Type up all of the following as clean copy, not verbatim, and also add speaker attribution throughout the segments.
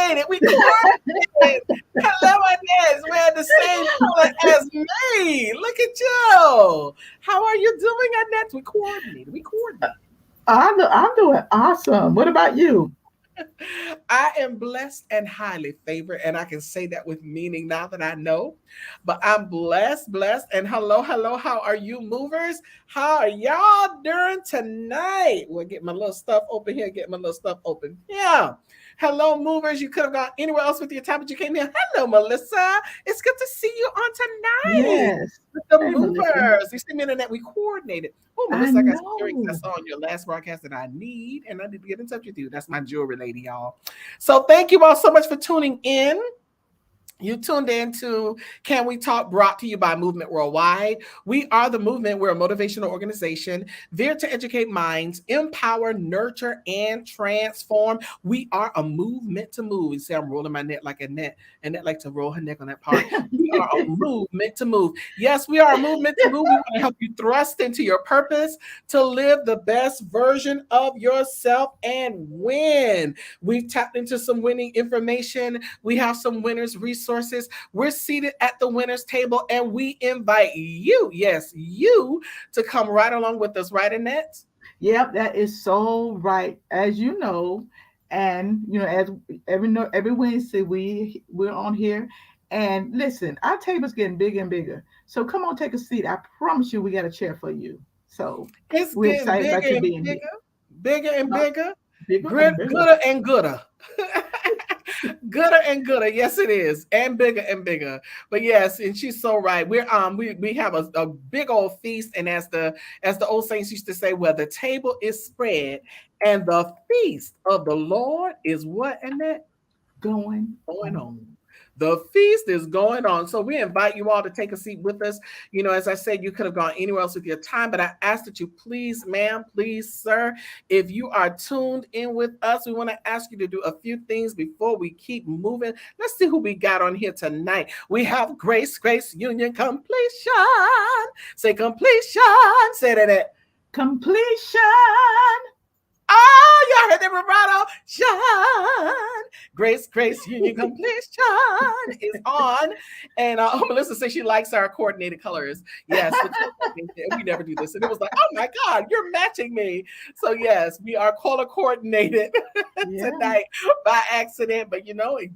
Speaker 1: coordinated. We coordinated. Hello, Annette. We're the same color as me. Look at you. How are you doing, Annette? We coordinated. We coordinated.
Speaker 2: I'm doing awesome. What about you?
Speaker 1: I am blessed and highly favored, and I can say that with meaning now that I know. But I'm blessed, blessed, and hello, hello. How are you, movers? How are y'all doing tonight? We'll get my little stuff open here. Get my little stuff open. Yeah. Hello, movers. You could have gone anywhere else with your time, but you came here. Hello, Melissa. It's good to see you on tonight
Speaker 2: Yes.
Speaker 1: with the
Speaker 2: Hey, Melissa.
Speaker 1: movers. You see me in that we coordinated. Oh,
Speaker 2: I
Speaker 1: Melissa, I got some earrings I
Speaker 2: know.
Speaker 1: saw on your last broadcast that I need, and I need to get in touch with you. That's my jewelry lady, y'all. So thank you all so much for tuning in. You tuned in to Can We Talk, brought to you by Movement Worldwide. We are the movement. We're a motivational organization there to educate minds, empower, nurture, and transform. We are a movement to move. You see, I'm rolling my neck like Annette. Annette like to roll her neck on that part. We are a movement to move. Yes, we are a movement to move. We want to help you thrust into your purpose to live the best version of yourself and win. We've tapped into some winning information. We have some winners resources. We're seated at the winners table and we invite you, yes, you, to come right along with us, right, Annette?
Speaker 2: Yep, that is so right. As you know, and as every Wednesday we're on here. And listen, our table's getting bigger and bigger. So come on, take a seat. I promise you, we got a chair for you. So
Speaker 1: It's
Speaker 2: we're
Speaker 1: getting
Speaker 2: excited about
Speaker 1: bigger
Speaker 2: you
Speaker 1: and
Speaker 2: being here.
Speaker 1: bigger, bigger and
Speaker 2: Well,
Speaker 1: bigger,
Speaker 2: bigger and bigger.
Speaker 1: gooder and gooder. Gooder and gooder, yes it is, and bigger. But yes, and she's so right. We have a big old feast, and as the old saints used to say, where the table is spread and the feast of the Lord is what, and that
Speaker 2: Going
Speaker 1: going
Speaker 2: on.
Speaker 1: on. The feast is going on. So we invite you all to take a seat with us. As I said, you could have gone anywhere else with your time, but I ask that you please, ma'am, please, sir, if you are tuned in with us, we want to ask you to do a few things before we keep moving. Let's see who we got on here tonight. We have Grace Union Completion. Say completion. Say that.
Speaker 2: Completion.
Speaker 1: Oh, y'all heard that vibrato? Shine. Grace Union Completion is on. And Melissa says she likes our coordinated colors. Yes, we never do this. And it was like, oh my God, you're matching me. So yes, we are color coordinated
Speaker 2: Yeah.
Speaker 1: tonight by accident, but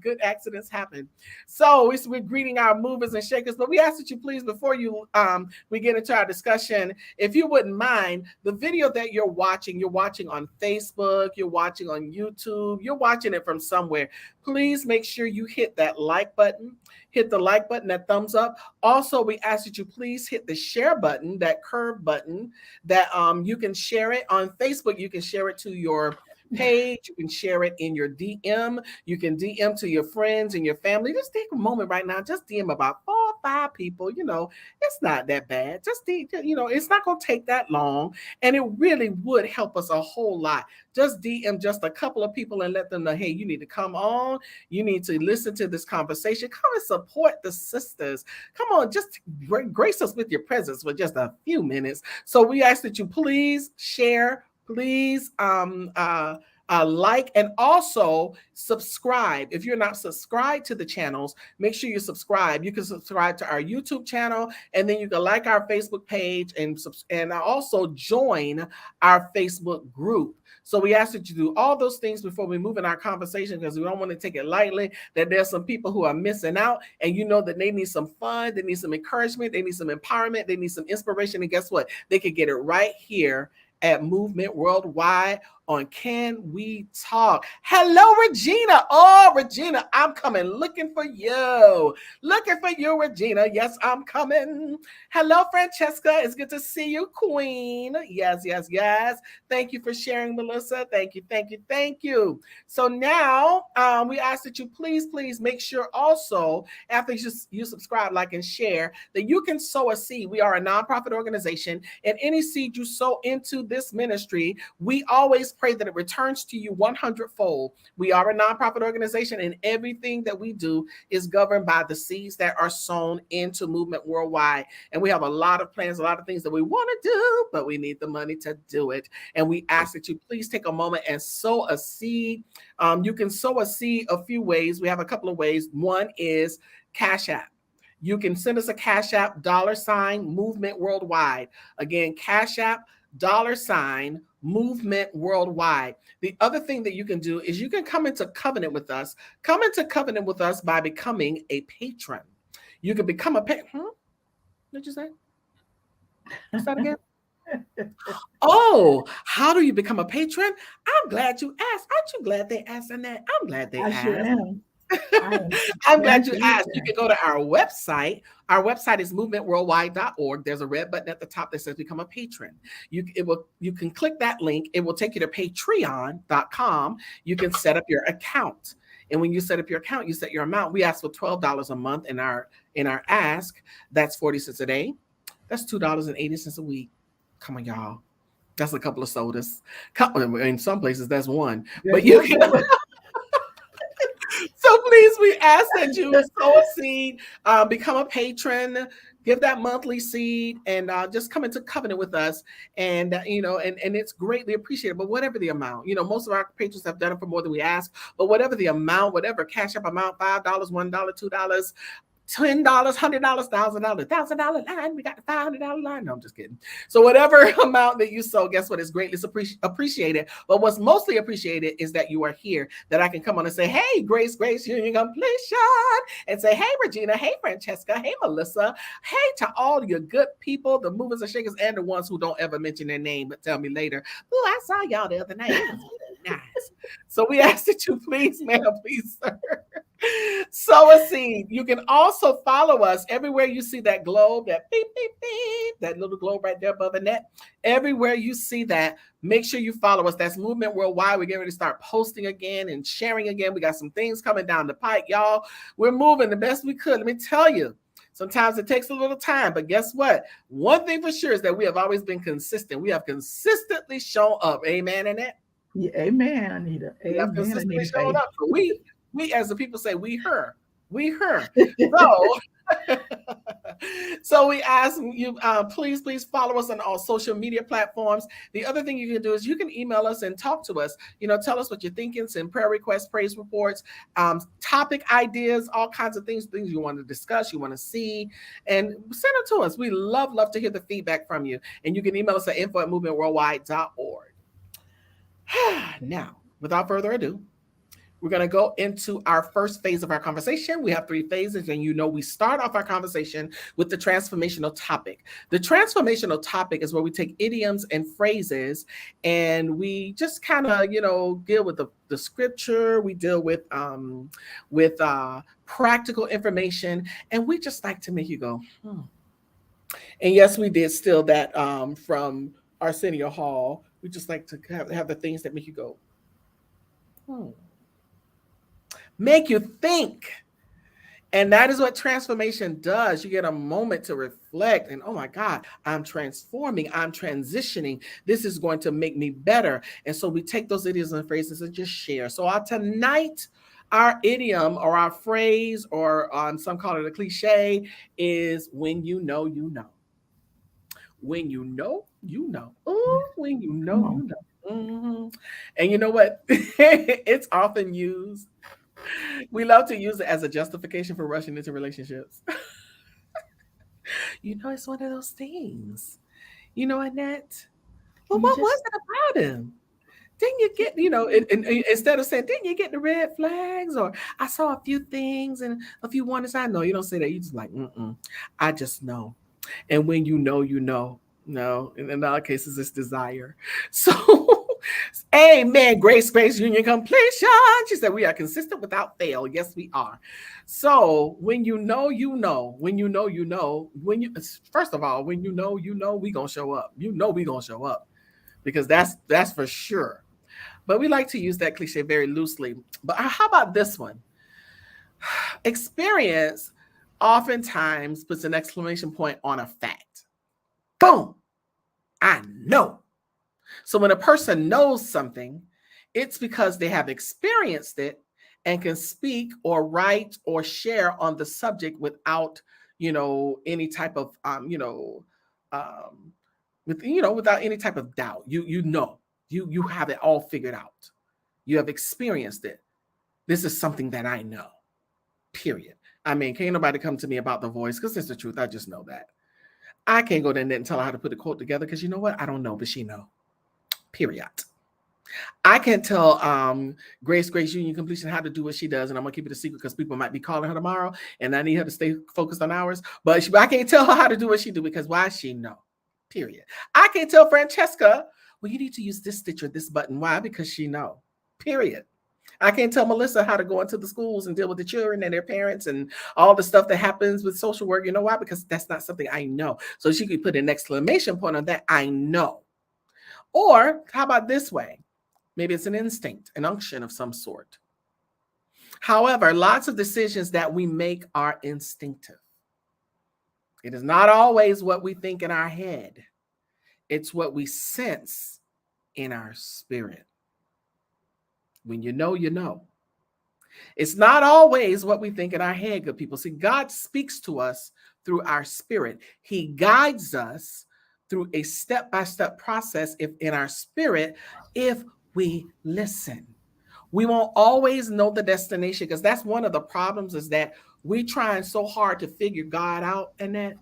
Speaker 1: good accidents happen. So we're greeting our movers and shakers, but we ask that you please, before we get into our discussion, if you wouldn't mind, the video that you're watching on Facebook, you're watching on YouTube, you're watching it from somewhere. Please make sure you hit that like button, hit the like button, that thumbs up. Also, we ask that you please hit the share button, that curve button, that you can share it on Facebook. You can share it to your page. You can share it in your DM. You can DM to your friends and your family. Just take a moment right now. Just DM about 4 or 5 people. It's not that bad. It's not going to take that long. And it really would help us a whole lot. Just DM just a couple of people and let them know, hey, you need to come on. You need to listen to this conversation. Come and support the sisters. Come on, just grace us with your presence for just a few minutes. So we ask that you please share, please like, and also subscribe. If you're not subscribed to the channels, make sure you subscribe. You can subscribe to our YouTube channel, and then you can like our Facebook page and also join our Facebook group. So we ask that you do all those things before we move in our conversation, because we don't want to take it lightly that there's some people who are missing out, and that they need some fun, they need some encouragement, they need some empowerment, they need some inspiration. And guess what? They could get it right here at Movement Worldwide on Can We Talk. Hello, Regina. Oh, Regina, I'm coming looking for you. Looking for you, Regina. Yes, I'm coming. Hello, Francesca. It's good to see you, Queen. Yes. Thank you for sharing, Melissa. Thank you. So now we ask that you please make sure also, after you subscribe, like, and share, that you can sow a seed. We are a nonprofit organization, and any seed you sow into this ministry, we always just pray that it returns to you 100-fold. We are a nonprofit organization, and everything that we do is governed by the seeds that are sown into Movement Worldwide. And we have a lot of plans, a lot of things that we want to do, but we need the money to do it. And we ask that you please take a moment and sow a seed. You can sow a seed a few ways. We have a couple of ways. One is Cash App. You can send us a Cash App, $ Movement Worldwide. Again, Cash App, $ Movement Worldwide. The other thing that you can do is you can come into covenant with us. Come into covenant with us by becoming a patron. You can become a patron. What did you say? What's that again? Oh, how do you become a patron? I'm glad you asked. Aren't you glad they asked, Annette? I'm glad they asked.
Speaker 2: Sure am.
Speaker 1: I'm glad you asked. You can go to our website. Our website is movementworldwide.org. There's a red button at the top that says become a patron. You can click that link. It will take you to patreon.com. You can set up your account. And when you set up your account, you set your amount. We ask for $12 a month in our ask. That's 40 cents a day. That's $2.80 a week. Come on, y'all. That's a couple of sodas. In some places, that's one. But you can. So please, we ask that you sow a seed, become a patron, give that monthly seed, and just come into covenant with us. And and it's greatly appreciated. But whatever the amount, most of our patrons have done it for more than we ask. But whatever the amount, whatever Cash App amount, $5, $1, $2. $10, $100, $1,000 line. We got the $500 line. No, I'm just kidding. So whatever amount that you sow, guess what? It's greatly appreciated. But what's mostly appreciated is that you are here, that I can come on and say, hey, Grace, Union Completion, and say, hey, Regina, hey, Francesca, hey, Melissa, hey, to all your good people, the movers and shakers, and the ones who don't ever mention their name, but tell me later, oh, I saw y'all the other night. It was really nice. So we ask that you please, ma'am, please, sir, sow a seed. You can also follow us everywhere you see that globe, that beep, beep, beep, that little globe right there above Annette. Everywhere you see that, make sure you follow us. That's Movement Worldwide. We're getting ready to start posting again and sharing again. We got some things coming down the pike, y'all. We're moving the best we could. Let me tell you, sometimes it takes a little time, but guess what? One thing for sure is that we have always been consistent. We have consistently shown up. Amen, Annette?
Speaker 2: Yeah, amen, Anita. Amen,
Speaker 1: we have consistently
Speaker 2: Anita
Speaker 1: shown
Speaker 2: Faye.
Speaker 1: up. So we, as the people say, we her. So we ask you, please follow us on all social media platforms. The other thing you can do is you can email us and talk to us. Tell us what you're thinking, send prayer requests, praise reports, topic ideas, all kinds of things you want to discuss, you want to see, and send them to us. We love to hear the feedback from you. And you can email us at info@movementworldwide.org. Now, without further ado, we're going to go into our first phase of our conversation. We have 3 phases, and we start off our conversation with the transformational topic. The transformational topic is where we take idioms and phrases, and we just kind of, deal with the scripture. We deal with practical information, and we just like to make you go, And yes, we did steal that from Arsenio Hall. We just like to have the things that make you go, make you think. And that is what transformation does. You get a moment to reflect and, oh my God, I'm transforming, I'm transitioning. This is going to make me better. And so we take those idioms and phrases and just share. So tonight, our idiom or our phrase, or some call it a cliche, is when you know, you know. When you know, you know. Ooh, when you know, you know. Mm-hmm. And you know what? It's often used. We love to use it as a justification for rushing into relationships. It's one of those things. Annette? Well, what was it about him? Didn't you get, and instead of saying, didn't you get the red flags? Or I saw a few things and a few warnings. I know. You don't say that. You just like, I just know. And when you know, you know. No, in other cases, it's desire. So, amen. Grace, Union Completion. She said, we are consistent without fail. Yes, we are. So when you know, you know. When you know, you know. First of all, when you know, we going to show up. We going to show up. Because that's for sure. But we like to use that cliche very loosely. But how about this one? Experience oftentimes puts an exclamation point on a fact. Boom. I know. So when a person knows something, it's because they have experienced it and can speak or write or share on the subject without, any type of, um, without any type of doubt. You have it all figured out. You have experienced it. This is something that I know. Period. I mean, can't nobody come to me about the voice because it's the truth. I just know that. I can't go to Annette and tell her how to put a quote together because you know what? I don't know, but she know. Period. I can't tell Grace Union Completion how to do what she does, and I'm gonna keep it a secret because people might be calling her tomorrow, and I need her to stay focused on ours. But I can't tell her how to do what she do because why? She know. Period. I can't tell Francesca, well, you need to use this stitch or this button. Why? Because she know. Period. I can't tell Melissa how to go into the schools and deal with the children and their parents and all the stuff that happens with social work. You know why? Because that's not something I know. So she could put an exclamation point on that. I know. Or how about this way? Maybe it's an instinct, an unction of some sort. However, lots of decisions that we make are instinctive. It is not always what we think in our head. It's what we sense in our spirit. When you know, you know. It's not always what we think in our head, good people. See, God speaks to us through our spirit. He guides us through a step-by-step process if in our spirit, if we listen. We won't always know the destination because that's one of the problems is that we're trying so hard to figure God out and that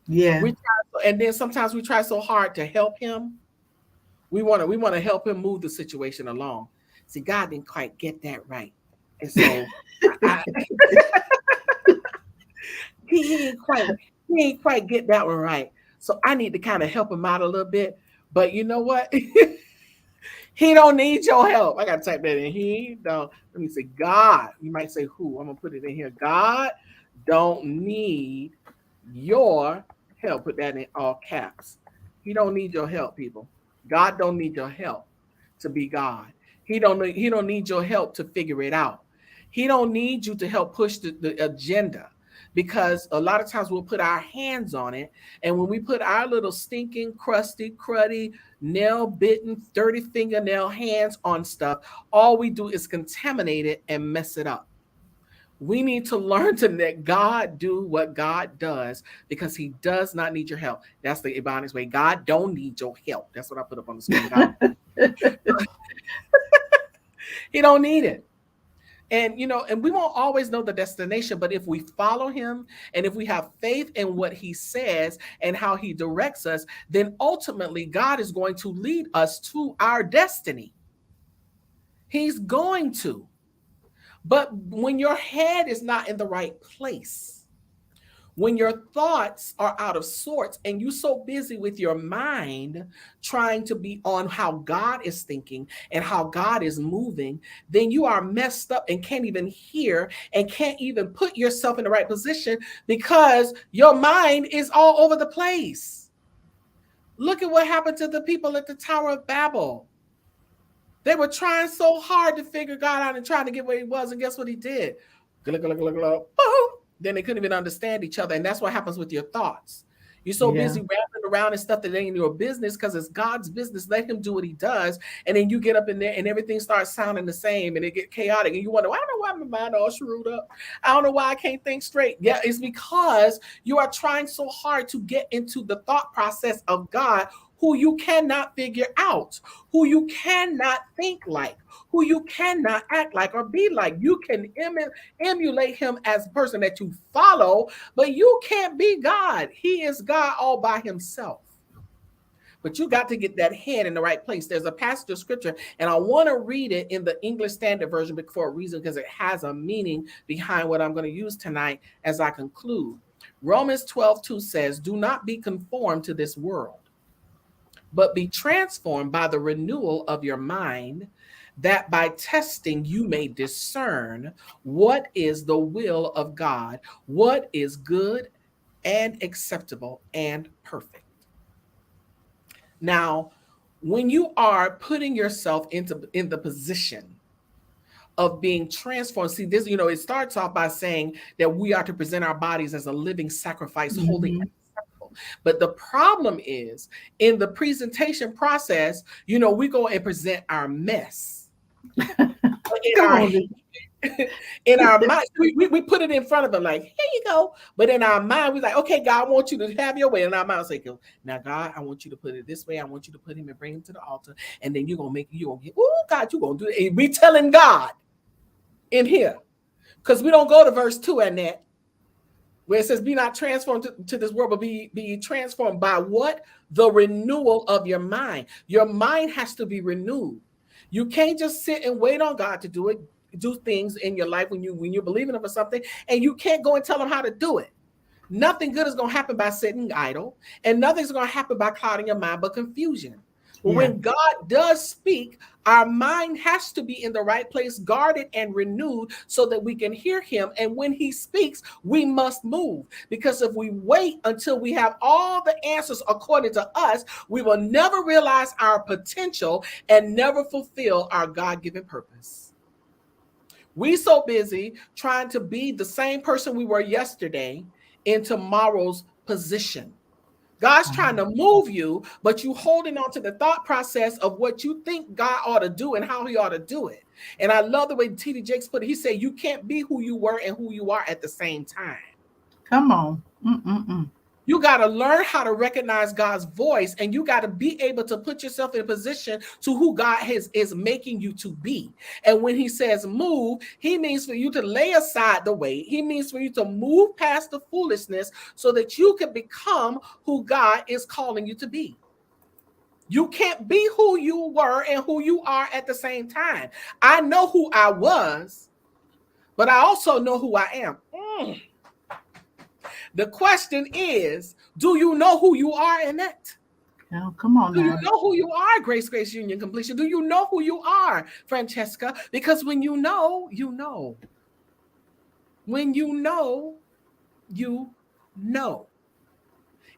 Speaker 2: Yeah.
Speaker 1: and then sometimes we try so hard to help him. We want to help him move the situation along. See, God didn't quite get that right. And so he ain't quite get that one right. So I need to kind of help him out a little bit. But you know what? He don't need your help. I gotta type that in. He don't. Let me say God. You might say who? I'm gonna put it in here. God don't need your help. Put that in all caps. He don't need your help, people. God don't need your help to be God. He don't need your help to figure it out. He don't need you to help push the agenda because a lot of times we'll put our hands on it. And when we put our little stinking, crusty, cruddy, nail bitten, dirty fingernail hands on stuff, all we do is contaminate it and mess it up. We need to learn to let God do what God does because he does not need your help. That's the Ebonics way. God don't need your help. That's what I put up on the screen. God. He don't need it. And we won't always know the destination, but if we follow him and if we have faith in what he says and how he directs us, then ultimately God is going to lead us to our destiny. He's going to. But when your head is not in the right place, when your thoughts are out of sorts and you're so busy with your mind trying to be on how God is thinking and how God is moving, then you are messed up and can't even hear and can't even put yourself in the right position because your mind is all over the place. Look at what happened to the people at the Tower of Babel. They were trying so hard to figure God out and trying to get where he was, and guess what he did? Boom. Then they couldn't even understand each other. And that's what happens with your thoughts. You're so busy rapping around and stuff that ain't your business because it's God's business. Let him do what he does. And then you get up in there and everything starts sounding the same and it get chaotic. And you wonder, I don't know why my mind all screwed up. I don't know why I can't think straight. Yeah, it's because you are trying so hard to get into the thought process of God, who you cannot figure out, who you cannot think like, who you cannot act like or be like. You can emulate him as a person that you follow, but you can't be God. He is God all by himself. But you got to get that head in the right place. There's a passage of scripture, and I want to read it in the English Standard Version for a reason, because it has a meaning behind what I'm going to use tonight as I conclude. Romans 12:2 says, do not be conformed to this world, but be transformed by the renewal of your mind, that by testing you may discern what is the will of God, what is good and acceptable and perfect. Now, when you are putting yourself in the position of being transformed, see this, it starts off by saying that we are to present our bodies as a living sacrifice, holy and acceptable. But the problem is in the presentation process, you know, we go and present our mess. But in
Speaker 2: Come
Speaker 1: our
Speaker 2: on.
Speaker 1: in our mind, we put it in front of them like, here you go. But in our mind, we're like, okay, God, I want you to have your way. In our mind, say, now, God, I want you to put it this way. I want you to put him and bring him to the altar. And then you're going to make, you're going to get, oh, God, you're going to do it. And we telling God in here, because we don't go to verse 2, Annette, where it says, be not transformed to this world, but be transformed by what? The renewal of your mind. Your mind has to be renewed. You can't just sit and wait on God to do it, do things in your life when you're believing for something, and you can't go and tell them how to do it. Nothing good is going to happen by sitting idle, and nothing's going to happen by clouding your mind but confusion. But when God does speak, our mind has to be in the right place, guarded and renewed so that we can hear him. And when he speaks, we must move. Because if we wait until we have all the answers according to us, we will never realize our potential and never fulfill our God-given purpose. We so busy trying to be the same person we were yesterday in tomorrow's position. God's trying to move you, but you holding on to the thought process of what you think God ought to do and how he ought to do it. And I love the way T.D. Jakes put it. He said, you can't be who you were and who you are at the same time.
Speaker 2: Come on.
Speaker 1: You got to learn how to recognize God's voice, and you got to be able to put yourself in a position to who God is making you to be. And when he says move, he means for you to lay aside the weight. He means for you to move past the foolishness so that you can become who God is calling you to be. You can't be who you were and who you are at the same time. I know who I was, but I also know who I am. The question is, do you know who you are, Annette?
Speaker 2: Oh, come on.
Speaker 1: Do you know who you are, Grace Union Completion? Do you know who you are, Francesca? Because when you know, you know. When you know, you know.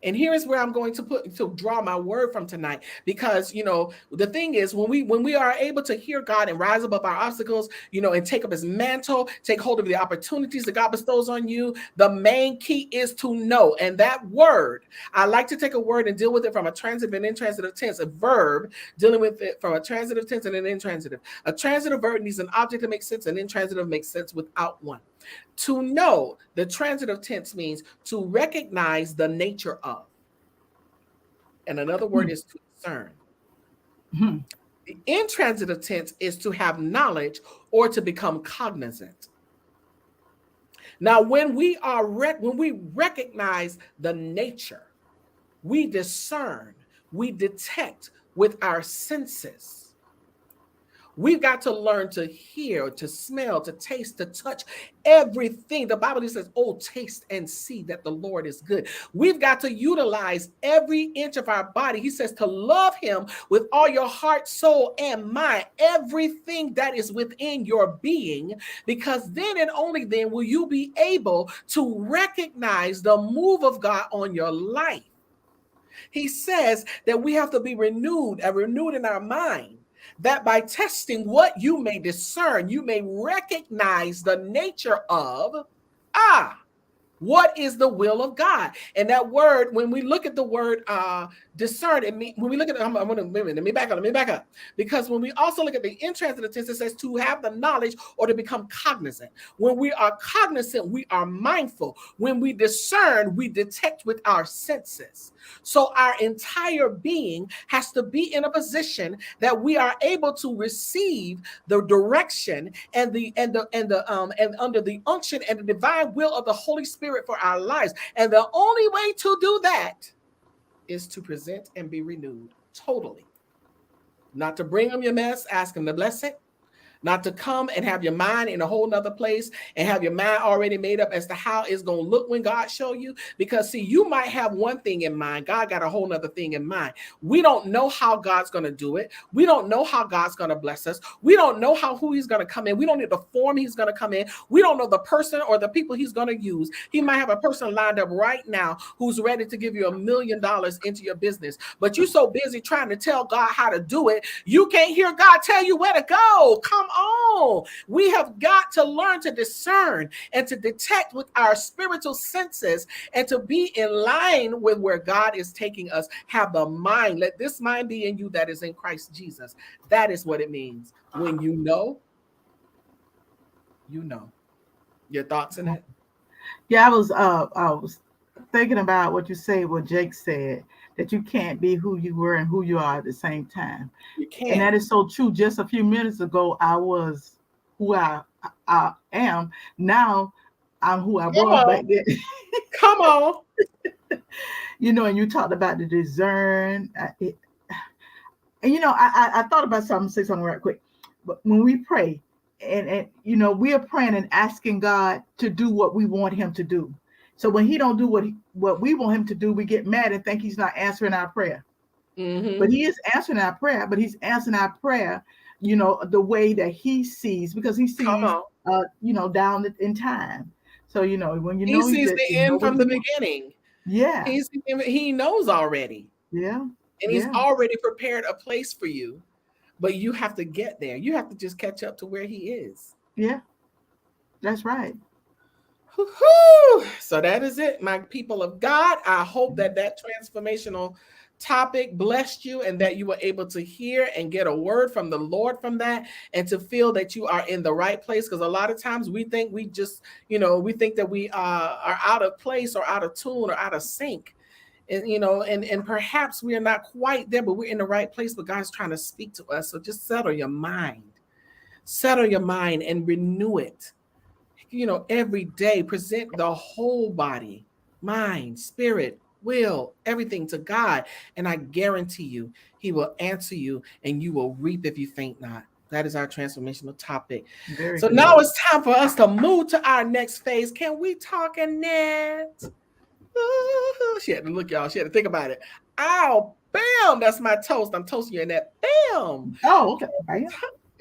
Speaker 1: And here is where I'm going to draw my word from tonight, because, you know, the thing is, when we are able to hear God and rise above our obstacles, you know, and take up his mantle, take hold of the opportunities that God bestows on you, the main key is to know. And that word, I like to take a word and deal with it from a transitive and intransitive tense, a verb dealing with it from a transitive tense and an intransitive. A transitive verb needs an object to make sense, and intransitive makes sense without one. To know, the transitive tense means to recognize the nature of. And another word is to discern. The intransitive tense is to have knowledge or to become cognizant. Now, when we recognize the nature, we discern, we detect with our senses. We've got to learn to hear, to smell, to taste, to touch everything. The Bible says, oh, taste and see that the Lord is good. We've got to utilize every inch of our body. He says to love him with all your heart, soul, and mind, everything that is within your being, because then and only then will you be able to recognize the move of God on your life. He says that we have to be renewed in our mind, that by testing what you may discern, you may recognize the nature of, what is the will of God? And that word, when we look at the word discern, when we look at it, let me back up. Because when we also look at the intransitive tense, it says to have the knowledge or to become cognizant. When we are cognizant, we are mindful. When we discern, we detect with our senses. So our entire being has to be in a position that we are able to receive the direction and under the unction and the divine will of the Holy Spirit for our lives. And the only way to do that is to present and be renewed totally. Not to bring them your mess, ask him to bless it. Not to come and have your mind in a whole nother place and have your mind already made up as to how it's going to look when God show you. Because see, you might have one thing in mind. God got a whole nother thing in mind. We don't know how God's going to do it. We don't know how God's going to bless us. We don't know who he's going to come in. We don't know the form he's going to come in. We don't know the person or the people he's going to use. He might have a person lined up right now who's ready to give you $1 million into your business. But you're so busy trying to tell God how to do it, you can't hear God tell you where to go. Come Come on. We have got to learn to discern and to detect with our spiritual senses and to be in line with where God is taking us. Have the mind. Let this mind be in you that is in Christ Jesus. That is what it means. When you know, you know. Your thoughts in it?
Speaker 2: Yeah, I was thinking about what you say, what Jake said, that you can't be who you were and who you are at the same time.
Speaker 1: You
Speaker 2: And
Speaker 1: can't.
Speaker 2: that is so true. Just a few minutes ago, I was who I am. Now I'm who I
Speaker 1: Come
Speaker 2: was back
Speaker 1: on.
Speaker 2: then.
Speaker 1: Come on.
Speaker 2: And you talked about the discern. And I thought about something, say something right quick. But when we pray, and we are praying and asking God to do what we want Him to do. So when He don't do what we want Him to do, we get mad and think He's not answering our prayer. But
Speaker 1: Mm-hmm.
Speaker 2: He is answering our prayer. But He's answering our prayer, the way that He sees, because He
Speaker 1: Come
Speaker 2: sees,
Speaker 1: on.
Speaker 2: down in time. So when
Speaker 1: He
Speaker 2: He
Speaker 1: sees
Speaker 2: that
Speaker 1: the
Speaker 2: you know
Speaker 1: end
Speaker 2: what
Speaker 1: from
Speaker 2: He
Speaker 1: the
Speaker 2: wants.
Speaker 1: beginning.
Speaker 2: Yeah,
Speaker 1: He knows already.
Speaker 2: yeah,
Speaker 1: And he's
Speaker 2: yeah,
Speaker 1: already prepared a place for you. But you have to get there. You have to just catch up to where he is.
Speaker 2: yeah. That's right.
Speaker 1: Woo-hoo. So that is it, my people of God. I hope that transformational topic blessed you and that you were able to hear and get a word from the Lord from that and to feel that you are in the right place. Because a lot of times we think we think that we are out of place or out of tune or out of sync. And perhaps we are not quite there, but we're in the right place. But God's trying to speak to us. So just settle your mind and renew it. Every day, present the whole body, mind, spirit, will, everything to God. And I guarantee you, He will answer you and you will reap if you faint not. That is our transformational topic.
Speaker 2: Very
Speaker 1: So now
Speaker 2: good.
Speaker 1: it's time for us to move to our next phase. Can we talk, Annette? Ooh, she had to look, y'all. She had to think about it. Ow, bam. That's my toast. I'm toasting you, Annette. Bam.
Speaker 2: Oh, okay. Right.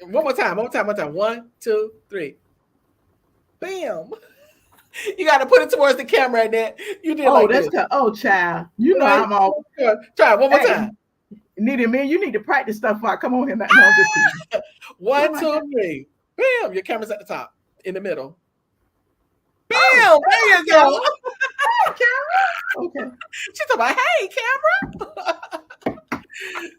Speaker 1: One more time. One more time. One more time. 1, 2, 3. Bam. You got to put it towards the camera, Annette. You did
Speaker 2: Oh,
Speaker 1: like
Speaker 2: that's
Speaker 1: this,
Speaker 2: good. Oh, child.
Speaker 1: right?
Speaker 2: I'm all.
Speaker 1: Try it one more
Speaker 2: Hey,
Speaker 1: time.
Speaker 2: Nita, man, you need to practice stuff. Come on here. No, I'm just kidding. Oh
Speaker 1: One,
Speaker 2: my
Speaker 1: two,
Speaker 2: God.
Speaker 1: three. Bam. Your camera's at the top, in the middle.
Speaker 2: Oh,
Speaker 1: Bam. There you
Speaker 2: Carol.
Speaker 1: go.
Speaker 2: Hey, Carol. Okay.
Speaker 1: She's talking about, hey, camera.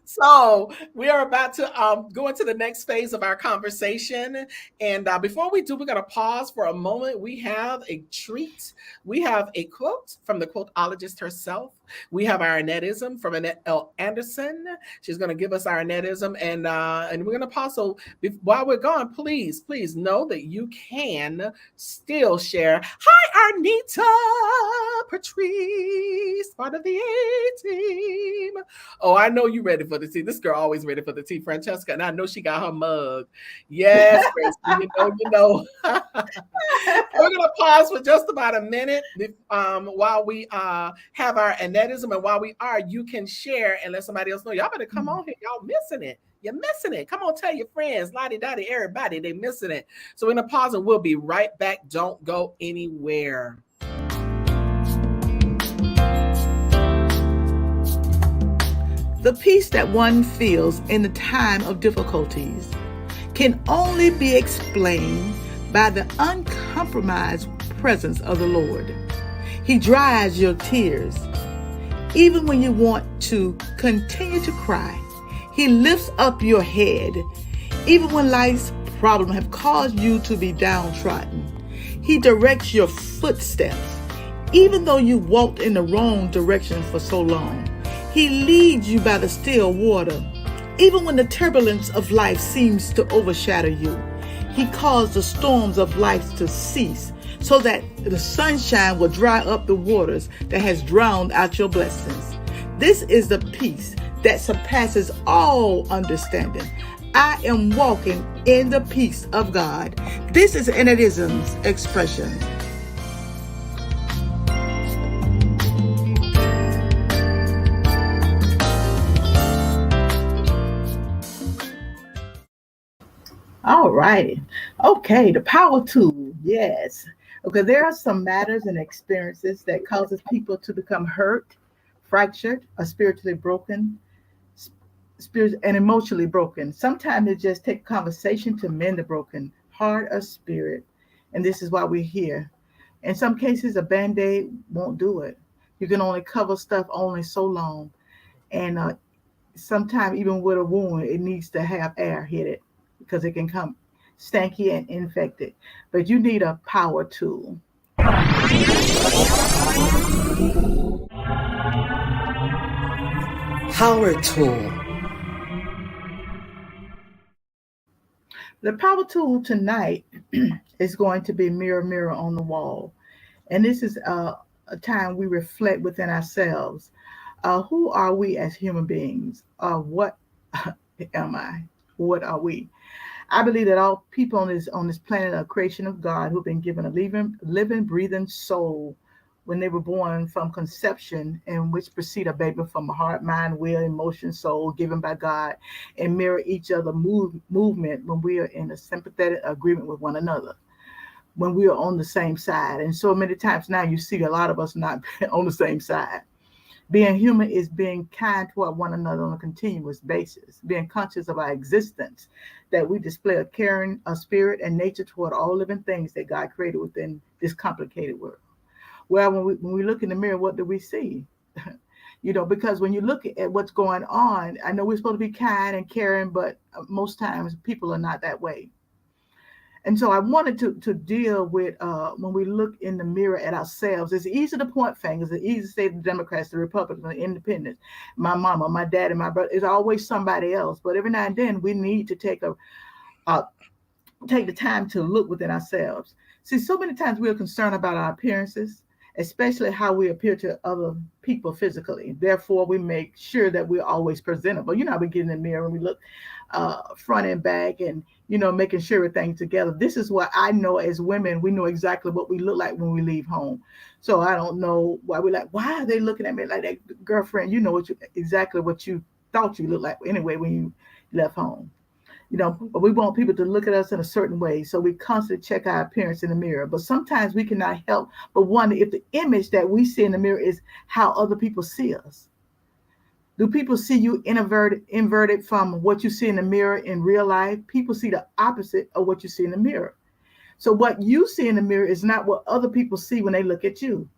Speaker 1: So we are about to go into the next phase of our conversation. And before we do, we're going to pause for a moment. We have a treat. We have a quote from the quoteologist herself. We have our Annettism from Annette L. Anderson. She's going to give us our Annettism, and we're going to pause. So while we're gone, please know that you can still share. Hi, Anita Patrice, part of the A team. Oh, I know you ready for the tea. This girl always ready for the tea, Francesca, and I know she got her mug. Yes, Grace, We're gonna pause for just about a minute while we have our Annettism, and while we are, you can share and let somebody else know. Y'all better come on here. Y'all missing it. You're missing it. Come on, tell your friends, lottie dottie, everybody, they missing it. So we're gonna pause and we'll be right back. Don't go anywhere.
Speaker 2: The peace that one feels in the time of difficulties can only be explained by the uncompromised presence of the Lord. He dries your tears. Even when you want to continue to cry, He lifts up your head. Even when life's problems have caused you to be downtrodden, He directs your footsteps. Even though you walked in the wrong direction for so long, He leads you by the still water. Even when the turbulence of life seems to overshadow you, He calls the storms of life to cease so that the sunshine will dry up the waters that has drowned out your blessings. This is the peace that surpasses all understanding. I am walking in the peace of God. This is Annettism's expression. All righty. Okay, the power tool. Yes. Okay, there are some matters and experiences that causes people to become hurt, fractured, or spiritually broken. spirit and emotionally broken. Sometimes it just takes conversation to mend the broken heart or spirit. And this is why we're here. In some cases, a band-aid won't do it. You can only cover stuff only so long. And sometimes even with a wound, it needs to have air hit it because it can come stanky and infected. But you need a power tool.
Speaker 3: Power tool.
Speaker 2: The power tool tonight is going to be mirror, mirror on the wall. And this is a time we reflect within ourselves. Who are we as human beings? What am I? What are we? I believe that all people on this planet are a creation of God who've been given a living, breathing soul when they were born from conception, in which proceed a baby from a heart, mind, will, emotion, soul given by God, and mirror each other movement when we are in a sympathetic agreement with one another, when we are on the same side. And so many times now you see a lot of us not on the same side. Being human is being kind toward one another on a continuous basis, being conscious of our existence, that we display a caring, a spirit, and nature toward all living things that God created within this complicated world. Well, when we look in the mirror, what do we see? Because when you look at what's going on, I know we're supposed to be kind and caring, but most times people are not that way. And so I wanted to deal with when we look in the mirror at ourselves. It's easy to point fingers. It's easy to say the Democrats, the Republicans, the Independents, my mama, my dad, and my brother. It's always somebody else. But every now and then we need to take the time to look within ourselves. See, so many times we are concerned about our appearances, especially how we appear to other people physically. Therefore, we make sure that we're always presentable. We get in the mirror and we look front and back and, making sure everything's together. This is what I know as women, we know exactly what we look like when we leave home. So I don't know why we're like, why are they looking at me like that? Girlfriend, you know exactly what you thought you looked like anyway when you left home. But we want people to look at us in a certain way. So we constantly check our appearance in the mirror. But sometimes we cannot help but wonder if the image that we see in the mirror is how other people see us. Do people see you inverted from what you see in the mirror in real life? People see the opposite of what you see in the mirror. So what you see in the mirror is not what other people see when they look at you.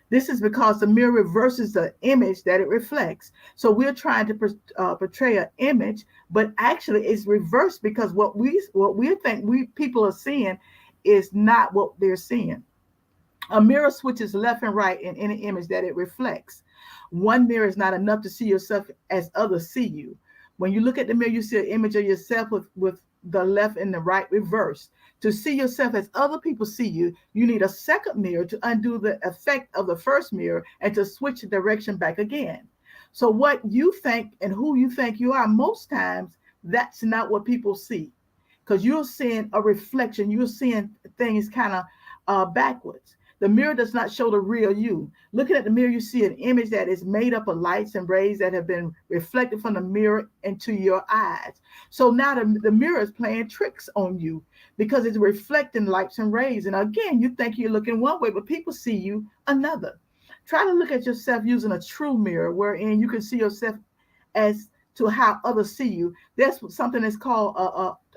Speaker 2: This is because the mirror reverses the image that it reflects. So we're trying to portray an image, but actually it's reversed because what we think people are seeing is not what they're seeing. A mirror switches left and right in any image that it reflects. One mirror is not enough to see yourself as others see you. When you look at the mirror, you see an image of yourself with the left and the right reversed. To see yourself as other people see you, you need a second mirror to undo the effect of the first mirror and to switch the direction back again. So what you think and who you think you are, most times, that's not what people see. Because you're seeing a reflection. You're seeing things kind of backwards. The mirror does not show the real you. Looking at the mirror, you see an image that is made up of lights and rays that have been reflected from the mirror into your eyes. So now the mirror is playing tricks on you because it's reflecting lights and rays. And again, you think you're looking one way, but people see you another. Try to look at yourself using a true mirror wherein you can see yourself as to how others see you. There's something that's called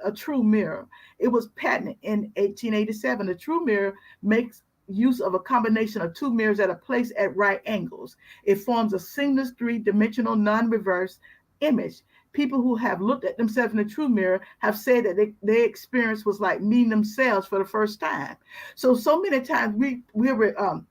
Speaker 2: a true mirror. It was patented in 1887. The true mirror makes use of a combination of two mirrors that are placed at right angles. It forms a seamless three-dimensional non-reverse image. People who have looked at themselves in the true mirror have said that their experience was like meeting themselves for the first time. So many times we're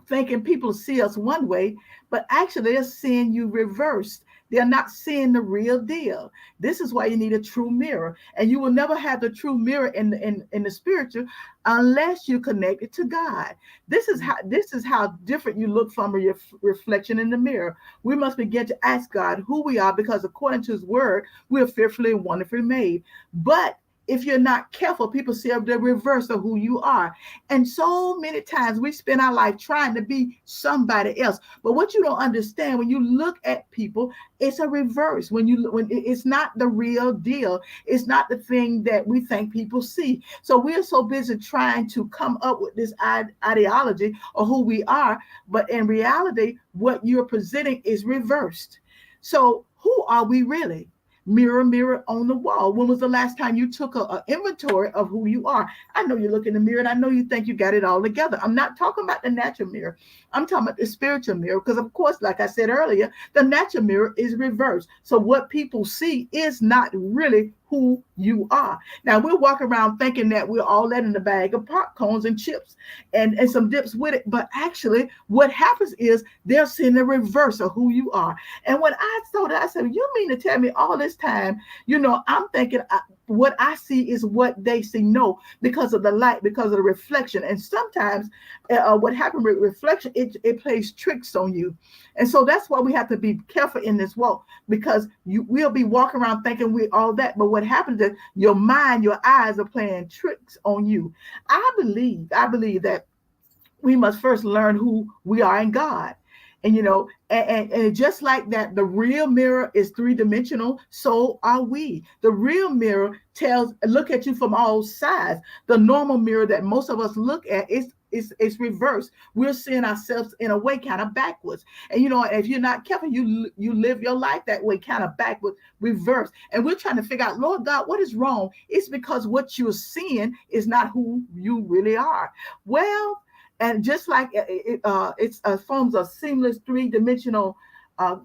Speaker 2: thinking people see us one way, but actually they're seeing you reversed. They're not seeing the real deal. This is why you need a true mirror. And you will never have the true mirror in the spiritual unless you connect it to God. This is how different you look from your reflection in the mirror. We must begin to ask God who we are, because according to his word, we are fearfully and wonderfully made. But if you're not careful, people see the reverse of who you are. And so many times we spend our life trying to be somebody else. But what you don't understand, when you look at people, it's a reverse. When it's not the real deal. It's not the thing that we think people see. So we're so busy trying to come up with this ideology of who we are. But in reality, what you're presenting is reversed. So Who are we really? Mirror, mirror on the wall. When was the last time you took a inventory of who you are? I know you look in the mirror and I know you think you got it all together. I'm not talking about the natural mirror. I'm talking about the spiritual mirror. Because, of course, like I said earlier, the natural mirror is reversed. So what people see is not really who you are. Now, we're walking around thinking that we're all that in a bag of popcorns and chips and some dips with it. But actually, what happens is they're seeing the reverse of who you are. And when I saw that, I said, you mean to tell me all this time, I'm thinking what I see is what they see. No, because of the light, because of the reflection. And sometimes what happens with reflection, it plays tricks on you. And so that's why we have to be careful in this walk, because you will be walking around thinking we all that. But what happens is your mind, your eyes are playing tricks on you. I believe that we must first learn who we are in God. And and just like that, the real mirror is three-dimensional, so are we. The real mirror look at you from all sides. The normal mirror that most of us look at is reversed. We're seeing ourselves in a way kind of backwards. And if you're not careful, you live your life that way, kind of backwards, reversed. And we're trying to figure out, Lord God, what is wrong? It's because what you're seeing is not who you really are. Well, and just like it's forms a seamless three-dimensional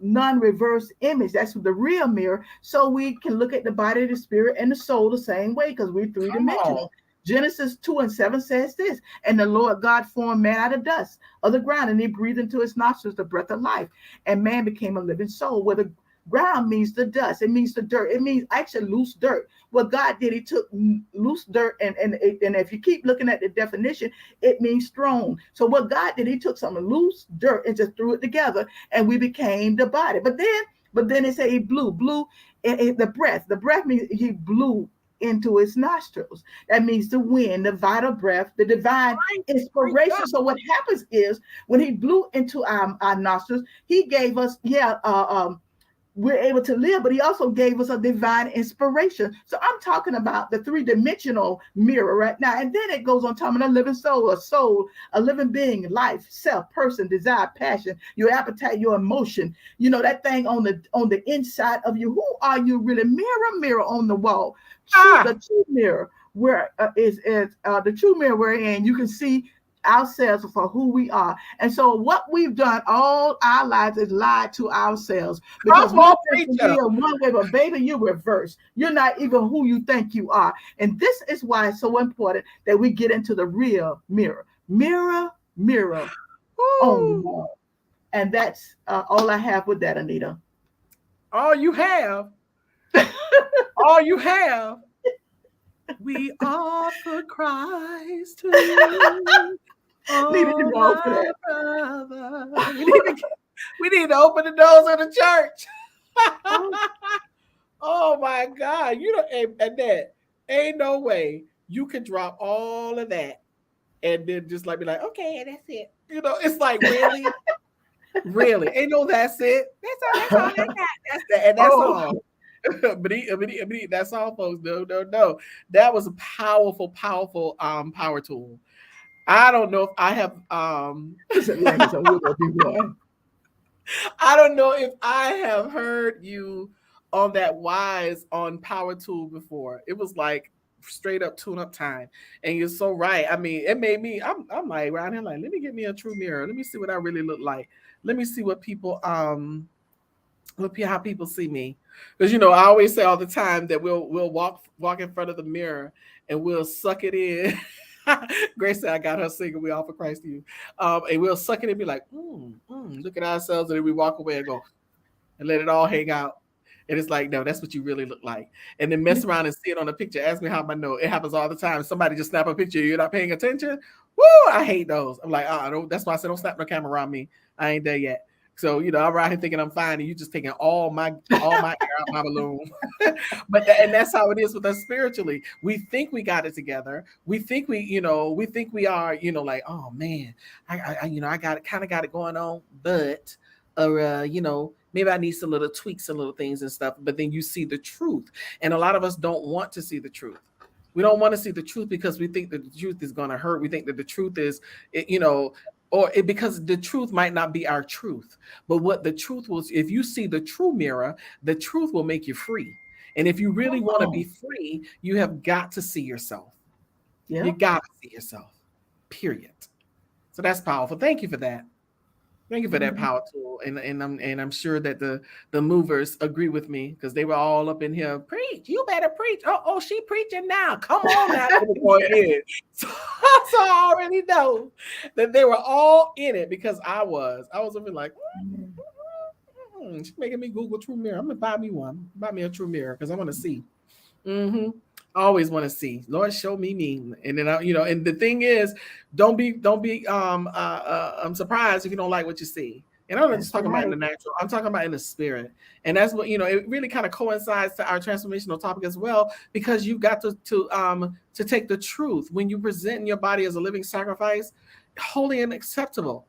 Speaker 2: non-reverse image. That's the real mirror. So we can look at the body, the spirit, and the soul the same way, because we're three-dimensional. Genesis 2:7 says this, and the Lord God formed man out of dust of the ground, and he breathed into his nostrils the breath of life, and man became a living soul. Where the ground means the dust, it means the dirt, it means actually loose dirt. What God did, he took loose dirt, and if you keep looking at the definition, it means thrown. So what God did, he took some loose dirt and just threw it together, and we became the body. But then it said he blew the breath. The breath means he blew into his nostrils. That means the wind, the vital breath, the divine inspiration. So what happens is when he blew into our nostrils, he gave us, we're able to live, but he also gave us a divine inspiration. So I'm talking about the three-dimensional mirror right now. And then it goes on talking about a living soul, a living being, life, self, person, desire, passion, your appetite, your emotion, that thing on the inside of you. Who are you really? Mirror on the wall. The true mirror where is the true mirror wherein you can see ourselves for who we are. And so what we've done all our lives is lied to ourselves, because we think we are one way, but baby, you're reversed. You're not even who you think you are. And this is why it's so important that we get into the real mirror. Mirror on the wall. And that's all I have with that, Anita.
Speaker 1: All you have. All you have. We offer Christ to you. Oh, my brother. We need to open the doors of the church. Oh my God. Annette, ain't no way you can drop all of that and then just be like, okay, that's it. It's like, really? Really? Ain't no that's it. That's all I got. That's that. And that's all. But that's all, folks. No. That was a powerful power tool. I don't know if I have I don't know if I have heard you on that wise on power tool before. It was like straight up tune up time. And you're so right. I mean, it made me I'm like around here like, let me get me a true mirror. Let me see what I really look like. Let me see what people how people see me. Because I always say all the time that we'll walk in front of the mirror and we'll suck it in. Grace said, I got her singing We Offer Christ to You. And we'll suck it and be like, look at ourselves, and then we walk away and go and let it all hang out. And it's like, no, that's what you really look like. And then mess around and see it on a picture. Ask me how I know. It happens all the time. Somebody just snap a picture, you're not paying attention. Woo, I hate those. I'm like, that's why I said don't snap no camera around me. I ain't there yet. So, I'm right here thinking I'm fine, and you just taking all my air out my balloon. And that's how it is with us spiritually. We think we got it together. We think we are, like, oh man, I got it going on, but maybe I need some little tweaks and little things and stuff. But then you see the truth. And a lot of us don't want to see the truth. We don't want to see the truth because we think that the truth is going to hurt. We think that the truth is, because the truth might not be our truth, but what the truth was, if you see the true mirror, the truth will make you free. And if you really want to be free, you have got to see yourself.
Speaker 2: Yeah.
Speaker 1: You got to see yourself, period. So that's powerful. Thank you for that. Thank you for that power tool. And I'm sure that the movers agree with me, because they were all up in here. Preach, you better preach. Oh, she preaching now. Come on now. So I already know that they were all in it, because I was like, she's making me Google true mirror. I'm gonna buy me one. Buy me a true mirror, because I want to see. I always want to see. Lord, show me. And then and the thing is, don't be I'm surprised if you don't like what you see. And I'm not just talking about in the natural, I'm talking about in the spirit. And that's what, it really kind of coincides to our transformational topic as well, because you've got to take the truth when you present your body as a living sacrifice, holy and acceptable.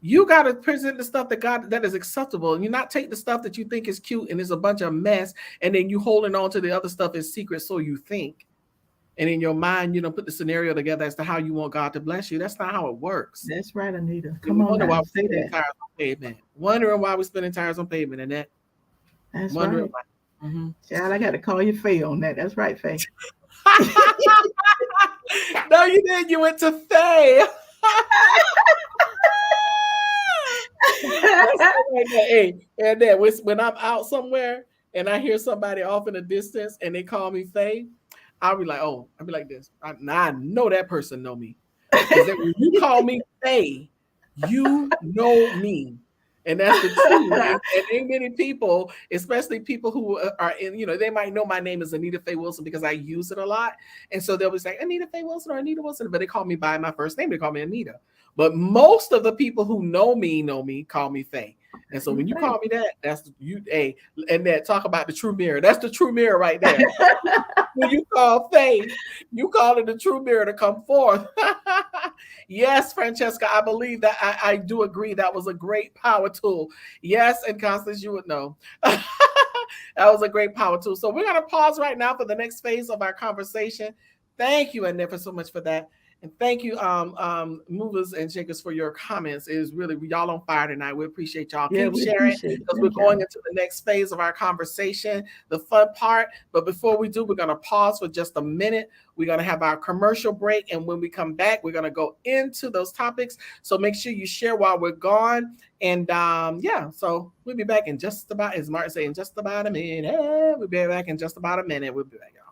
Speaker 1: You got to present the stuff that is acceptable, and you not take the stuff that you think is cute and is a bunch of mess, and then you holding on to the other stuff in secret, so you think. And in your mind, put the scenario together as to how you want God to bless you. That's not how it works.
Speaker 2: That's right, Anita. Come on now, say that.
Speaker 1: Wondering why we're spending tires on pavement, Annette.
Speaker 2: That's right. Child, I got to call you Faye on that. That's right, Faye.
Speaker 1: No, you didn't. You went to Faye. Hey, and then when I'm out somewhere and I hear somebody off in the distance and they call me Faye, I'll be like this. I know that person know me. Because when you call me Faye, you know me. And that's the truth. And ain't many people, especially people who are in, they might know my name is Anita Faye Wilson because I use it a lot. And so they'll be saying Anita Faye Wilson or Anita Wilson, but they call me by my first name. They call me Anita. But most of the people who know me call me Faye. And so when you call me that, that's you. Hey, and that talk about the true mirror. That's the true mirror right there. When you call Faye, you call it the true mirror to come forth. Yes, Francesca, I believe that I do agree. That was a great power tool. Yes, and Constance, you would know. That was a great power tool. So we're going to pause right now for the next phase of our conversation. Thank you, Annette, so much for that. And thank you, movers and shakers, for your comments. It is really, y'all on fire tonight. We appreciate y'all. Keep sharing, because we're going into the next phase of our conversation, the fun part. But before we do, we're going to pause for just a minute. We're going to have our commercial break. And when we come back, we're going to go into those topics. So make sure you share while we're gone. And so we'll be back in just about, as Martin said, in just about a minute. We'll be back in just about a minute. We'll be back, y'all.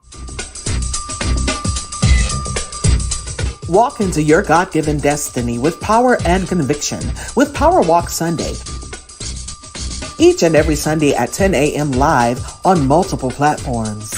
Speaker 3: Walk into your God-given destiny with power and conviction with Power Walk Sunday. Each and every Sunday at 10 a.m. live on multiple platforms.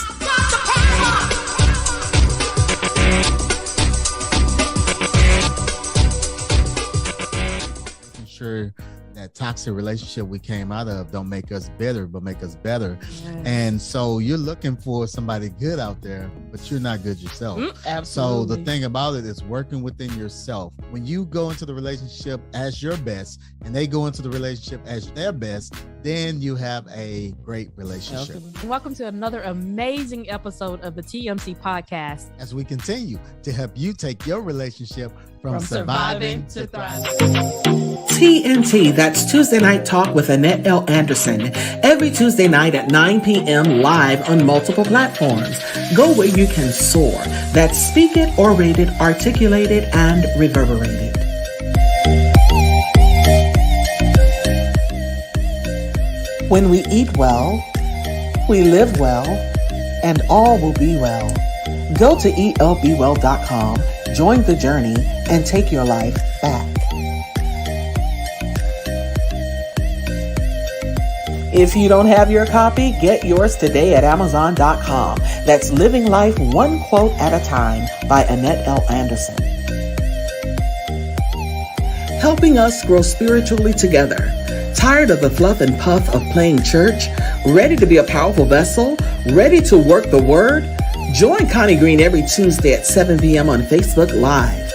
Speaker 4: Making sure that toxic relationship we came out of don't make us bitter, but make us better. Yes. And so you're looking for somebody good out there, but you're not good yourself. Absolutely. So the thing about it is working within yourself. When you go into the relationship as your best and they go into the relationship as their best, then you have a great relationship.
Speaker 5: Welcome to another amazing episode of the TMC podcast,
Speaker 4: as we continue to help you take your relationship from surviving to thriving.
Speaker 3: TNT, that's Tuesday Night Talk with Annette L. Anderson, every Tuesday night at 9 p.m. live on multiple platforms. Go where you can soar. That's speak it, orate it, articulate it, and reverberate it. When we eat well, we live well, and all will be well. Go to elbwell.com, join the journey, and take your life back. If you don't have your copy, get yours today at Amazon.com. That's Living Life One Quote at a Time by Annette L. Anderson. Helping us grow spiritually together. Tired of the fluff and puff of playing church? Ready to be a powerful vessel? Ready to work the word? Join Connie Green every Tuesday at 7 p.m. on Facebook Live.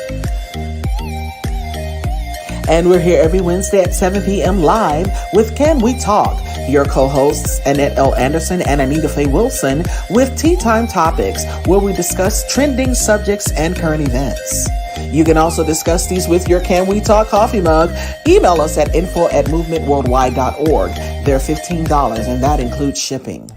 Speaker 3: And we're here every Wednesday at 7 p.m. live with Can We Talk? Your co-hosts, Annette L. Anderson and Anita Faye Wilson, with Tea Time Topics, where we discuss trending subjects and current events. You can also discuss these with your Can We Talk coffee mug. Email us at info@movementworldwide.org. They're $15 and that includes shipping.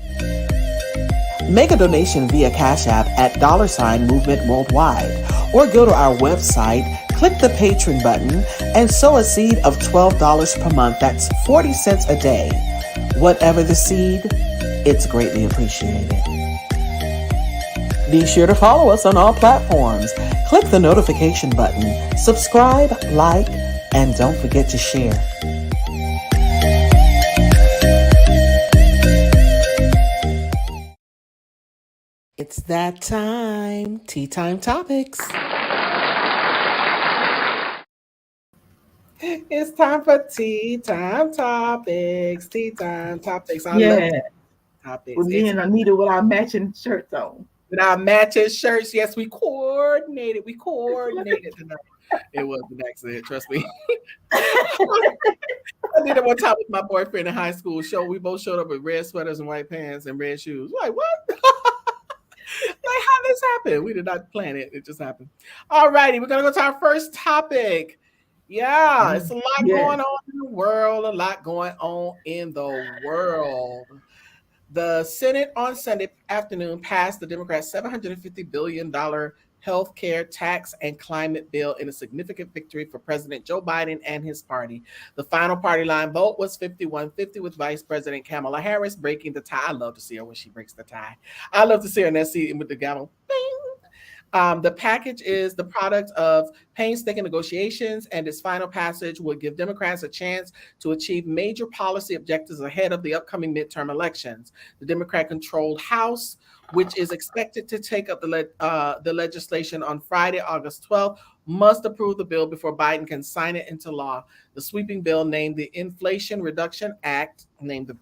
Speaker 3: Make a donation via Cash App at $Movement Worldwide, or go to our website, click the Patron button, and sow a seed of $12 per month. That's 40 cents a day. Whatever the seed, it's greatly appreciated. Be sure to follow us on all platforms. Click the notification button, subscribe, like, and don't forget to share. It's that time. Tea Time Topics.
Speaker 1: It's time for Tea Time Topics. Tea Time Topics. I love topics.
Speaker 2: With me and Anita with our matching shirts on.
Speaker 1: With our matching shirts. Yes, we coordinated. We coordinated tonight. It was an accident, trust me. I did it one time with my boyfriend in high school. We both showed up with red sweaters and white pants and red shoes. Like, what? Like, how this happened? We did not plan it. It just happened. All righty. We're going to go to our first topic. Yeah, it's a lot going on in the world. A lot going on in the world. The Senate on Sunday afternoon passed the Democrats' $750 billion health care, tax, and climate bill in a significant victory for President Joe Biden and his party. The final party line vote was 51-50, with Vice President Kamala Harris breaking the tie. I love to see her when she breaks the tie. I love to see her in that seat with the gavel. Bing! The package is the product of painstaking negotiations, and its final passage would give Democrats a chance to achieve major policy objectives ahead of the upcoming midterm elections. The Democrat-controlled House, which is expected to take up the legislation on Friday, August 12th, must approve the bill before Biden can sign it into law. The sweeping bill, named the Inflation Reduction Act,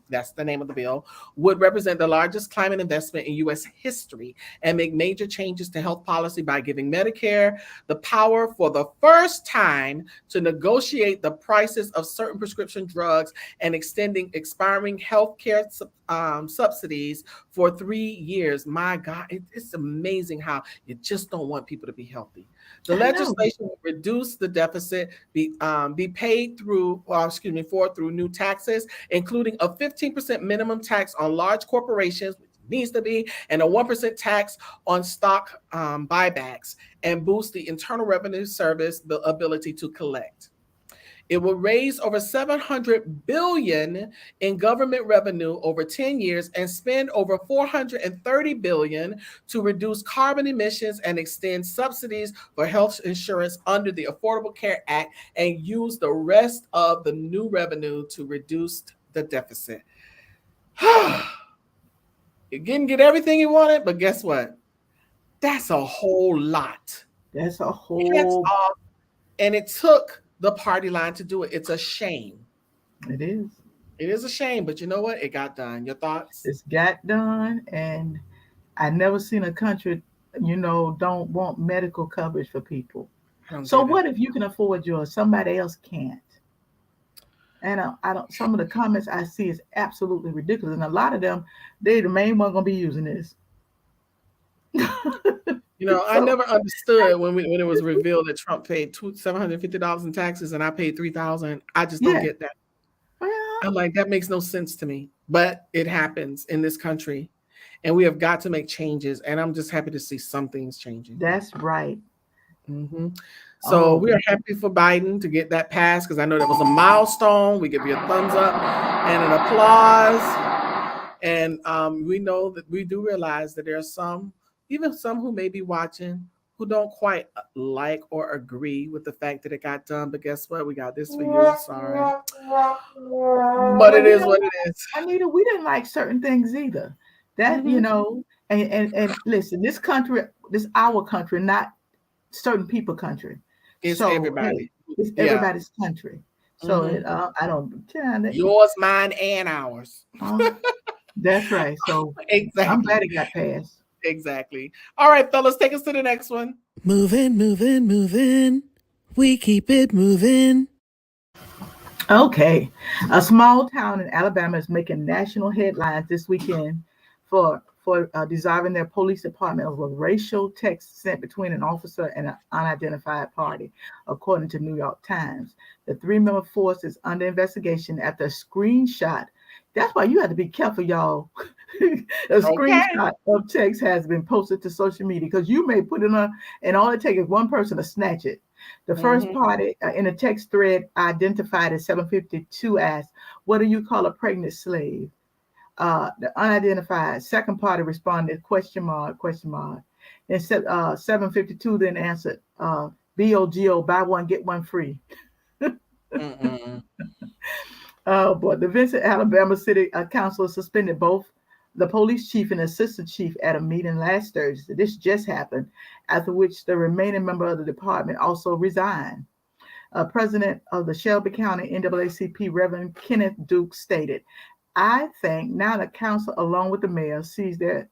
Speaker 1: that's the name of the bill, would represent the largest climate investment in U.S. history and make major changes to health policy by giving Medicare the power for the first time to negotiate the prices of certain prescription drugs and extending expiring health care subsidies for 3 years. My God, it's amazing how you just don't want people to be healthy. The legislation will reduce the deficit, be paid through new taxes, including a 15% minimum tax on large corporations, which needs to be, and a 1% tax on stock buybacks, and boost the Internal Revenue Service the ability to collect. It will raise over $700 billion in government revenue over 10 years and spend over $430 billion to reduce carbon emissions and extend subsidies for health insurance under the Affordable Care Act, and use the rest of the new revenue to reduce the deficit. You didn't get everything you wanted, but guess what? That's a whole lot.
Speaker 2: That's a whole.
Speaker 1: And it took the party line to do it. It's a shame.
Speaker 2: It is.
Speaker 1: It is a shame, but you know what? It got done. Your thoughts?
Speaker 2: It's got done, and I never seen a country, don't want medical coverage for people. So what if you can afford yours, somebody else can't? And I don't. Some of the comments I see is absolutely ridiculous, and a lot of them, they the main one gonna be using this.
Speaker 1: I never understood when it was revealed that Trump paid $750 in taxes and I paid $3,000. I just don't get that. Well, I'm like, that makes no sense to me. But it happens in this country, and we have got to make changes. And I'm just happy to see some things changing.
Speaker 2: That's right.
Speaker 1: Mm-hmm. So we are happy for Biden to get that passed, because I know that was a milestone. We give you a thumbs up and an applause. And we know that we do realize that there are some who may be watching who don't quite like or agree with the fact that it got done. But guess what? We got this for you. Sorry. But it is what it is.
Speaker 2: Anita, we didn't like certain things either. That, and listen, this country, this our country, not certain people country.
Speaker 1: It's everybody.
Speaker 2: It's everybody's country. So I don't.
Speaker 1: Yours, mine, and ours.
Speaker 2: That's right. So
Speaker 1: exactly.
Speaker 2: I'm glad it got passed.
Speaker 1: Exactly. All right, fellas, take us to the next one.
Speaker 3: Moving, moving, moving. We keep it moving.
Speaker 2: Okay. A small town in Alabama is making national headlines this weekend for for dissolving their police department over racial text sent between an officer and an unidentified party, according to New York Times. The three-member force is under investigation after a screenshot. That's why you have to be careful, y'all. A screenshot of text has been posted to social media because you may put it on, and all it takes is one person to snatch it. The first party in a text thread identified as 752 asked, "What do you call a pregnant slave?" The unidentified second party responded, question mark, question mark. And 752 then answered, BOGO, buy one, get one free. Oh boy, the Vincent, Alabama City Council suspended both the police chief and assistant chief at a meeting last Thursday. This just happened, after which the remaining member of the department also resigned. President of the Shelby County NAACP, Reverend Kenneth Duke, stated, "I think now the council, along with the mayor, sees that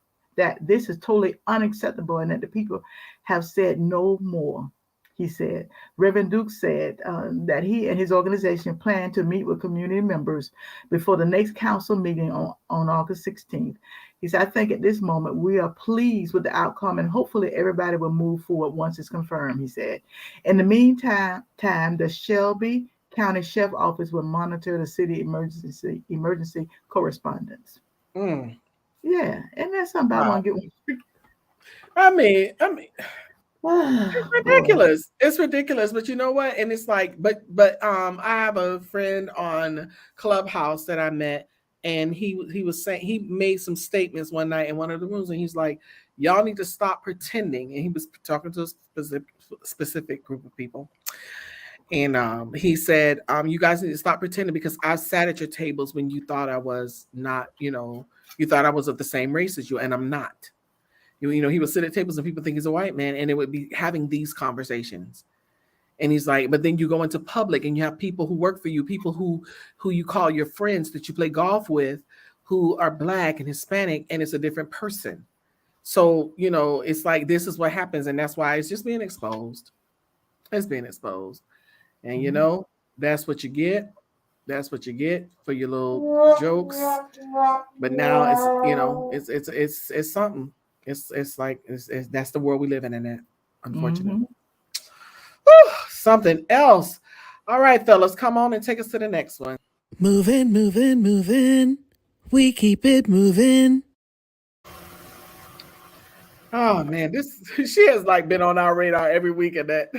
Speaker 2: this is totally unacceptable and that the people have said no more," he said. Reverend Duke said that he and his organization plan to meet with community members before the next council meeting on August 16th. He said, "I think at this moment we are pleased with the outcome and hopefully everybody will move forward once it's confirmed," he said. In the meantime, the Shelby County Sheriff Office will monitor the city emergency correspondence. Yeah, and that's something I want to get.
Speaker 1: I mean, it's ridiculous. It's ridiculous, but you know what? And it's like, but I have a friend on Clubhouse that I met, and he was saying, he made some statements one night in one of the rooms, and he's like, "Y'all need to stop pretending." And he was talking to a specific group of people. And he said, "You guys need to stop pretending because I sat at your tables when you thought I was not, you thought I was of the same race as you, and I'm not." He would sit at tables and people think he's a white man, and it would be having these conversations. And he's like, but then you go into public and you have people who work for you, people who you call your friends that you play golf with, who are Black and Hispanic, and it's a different person. So, it's like, this is what happens. And that's why it's just being exposed. It's being exposed. And, that's what you get. That's what you get for your little jokes. But now it's something. It's like that's the world we live in, Annette, unfortunately. Something else. All right, fellas, come on and take us to the next one.
Speaker 3: Moving, moving, moving. We keep it moving.
Speaker 1: Oh man, she has like been on our radar every week, Annette.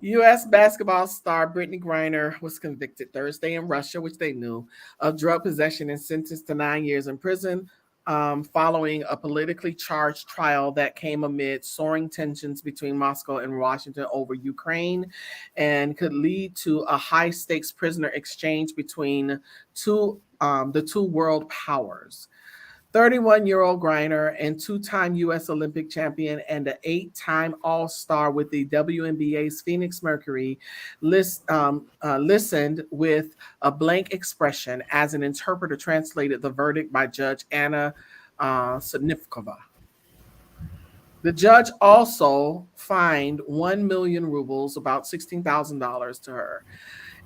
Speaker 1: U.S. basketball star Brittany Griner was convicted Thursday in Russia, which they knew, of drug possession and sentenced to 9 years in prison. Following a politically charged trial that came amid soaring tensions between Moscow and Washington over Ukraine and could lead to a high-stakes prisoner exchange between the two world powers. 31-year-old Griner, and two-time U.S. Olympic champion and an 8-time All-Star with the WNBA's Phoenix Mercury, listened with a blank expression as an interpreter translated the verdict by Judge Anna Sudnikova. The judge also fined 1 million rubles, about $16,000, to her.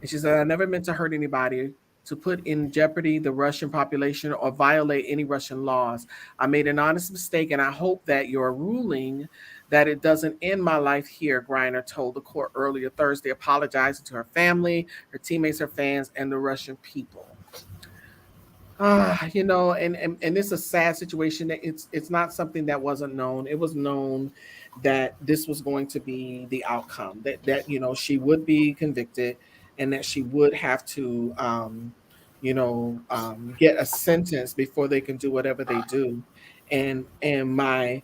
Speaker 1: And she said, "I never meant to hurt anybody, to put in jeopardy the Russian population or violate any Russian laws. I made an honest mistake, and I hope that your ruling that it doesn't end my life here," Griner told the court earlier Thursday, apologizing to her family, her teammates, her fans, and the Russian people. And it's a sad situation. That it's not something that wasn't known. It was known that this was going to be the outcome, that she would be convicted, and that she would have to, get a sentence before they can do whatever they do. And I'm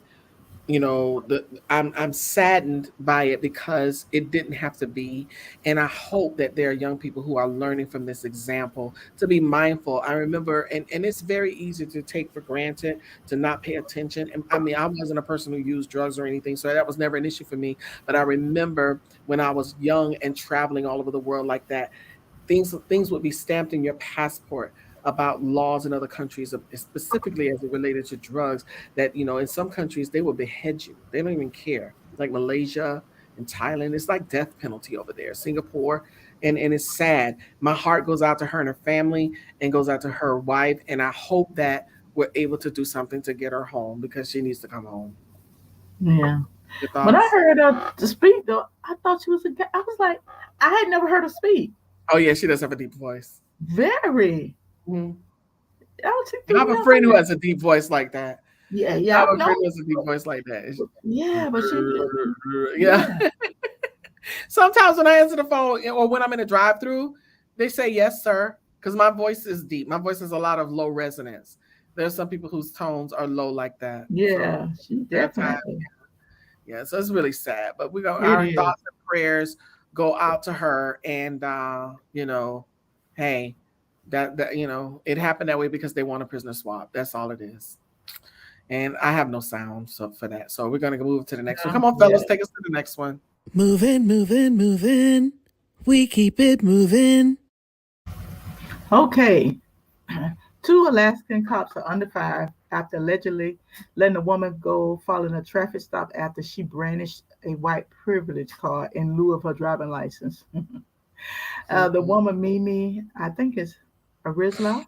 Speaker 1: saddened by it because it didn't have to be. And I hope that there are young people who are learning from this example to be mindful. I remember, and it's very easy to take for granted, to not pay attention. And I mean, I wasn't a person who used drugs or anything, so that was never an issue for me. But I remember when I was young and traveling all over the world like that, things would be stamped in your passport about laws in other countries, specifically as it related to drugs, that, in some countries they will behead you. They don't even care. Like Malaysia and Thailand, it's like death penalty over there. Singapore, and it's sad. My heart goes out to her and her family and goes out to her wife. And I hope that were able to do something to get her home because she needs to come home.
Speaker 2: Yeah. When I heard her to speak, though, I thought she was a guy. I was like, I had never heard her speak.
Speaker 1: Oh yeah, she does have a deep voice.
Speaker 2: Very.
Speaker 1: Mm-hmm.
Speaker 2: I
Speaker 1: have a friend who has a deep voice like that.
Speaker 2: Yeah,
Speaker 1: I have a friend who has a deep voice like that.
Speaker 2: Yeah, but she.
Speaker 1: Yeah. Sometimes when I answer the phone or when I'm in a drive-through, they say yes, sir, because my voice is deep. My voice has a lot of low resonance. There's some people whose tones are low like that.
Speaker 2: Yeah, so she definitely.
Speaker 1: Yeah, so it's really sad. But our thoughts and prayers go out to her, and hey, that it happened that way because they want a prisoner swap. That's all it is. And I have no sound for that. So we're gonna move to the next one. Come on, fellas, take us to the next one.
Speaker 3: Moving, moving, moving. We keep it moving.
Speaker 2: Okay. 2 Alaskan cops are under fire after allegedly letting a woman go following a traffic stop after she brandished a white privilege card in lieu of her driving license. The woman, Mimi, I think it's Arizla,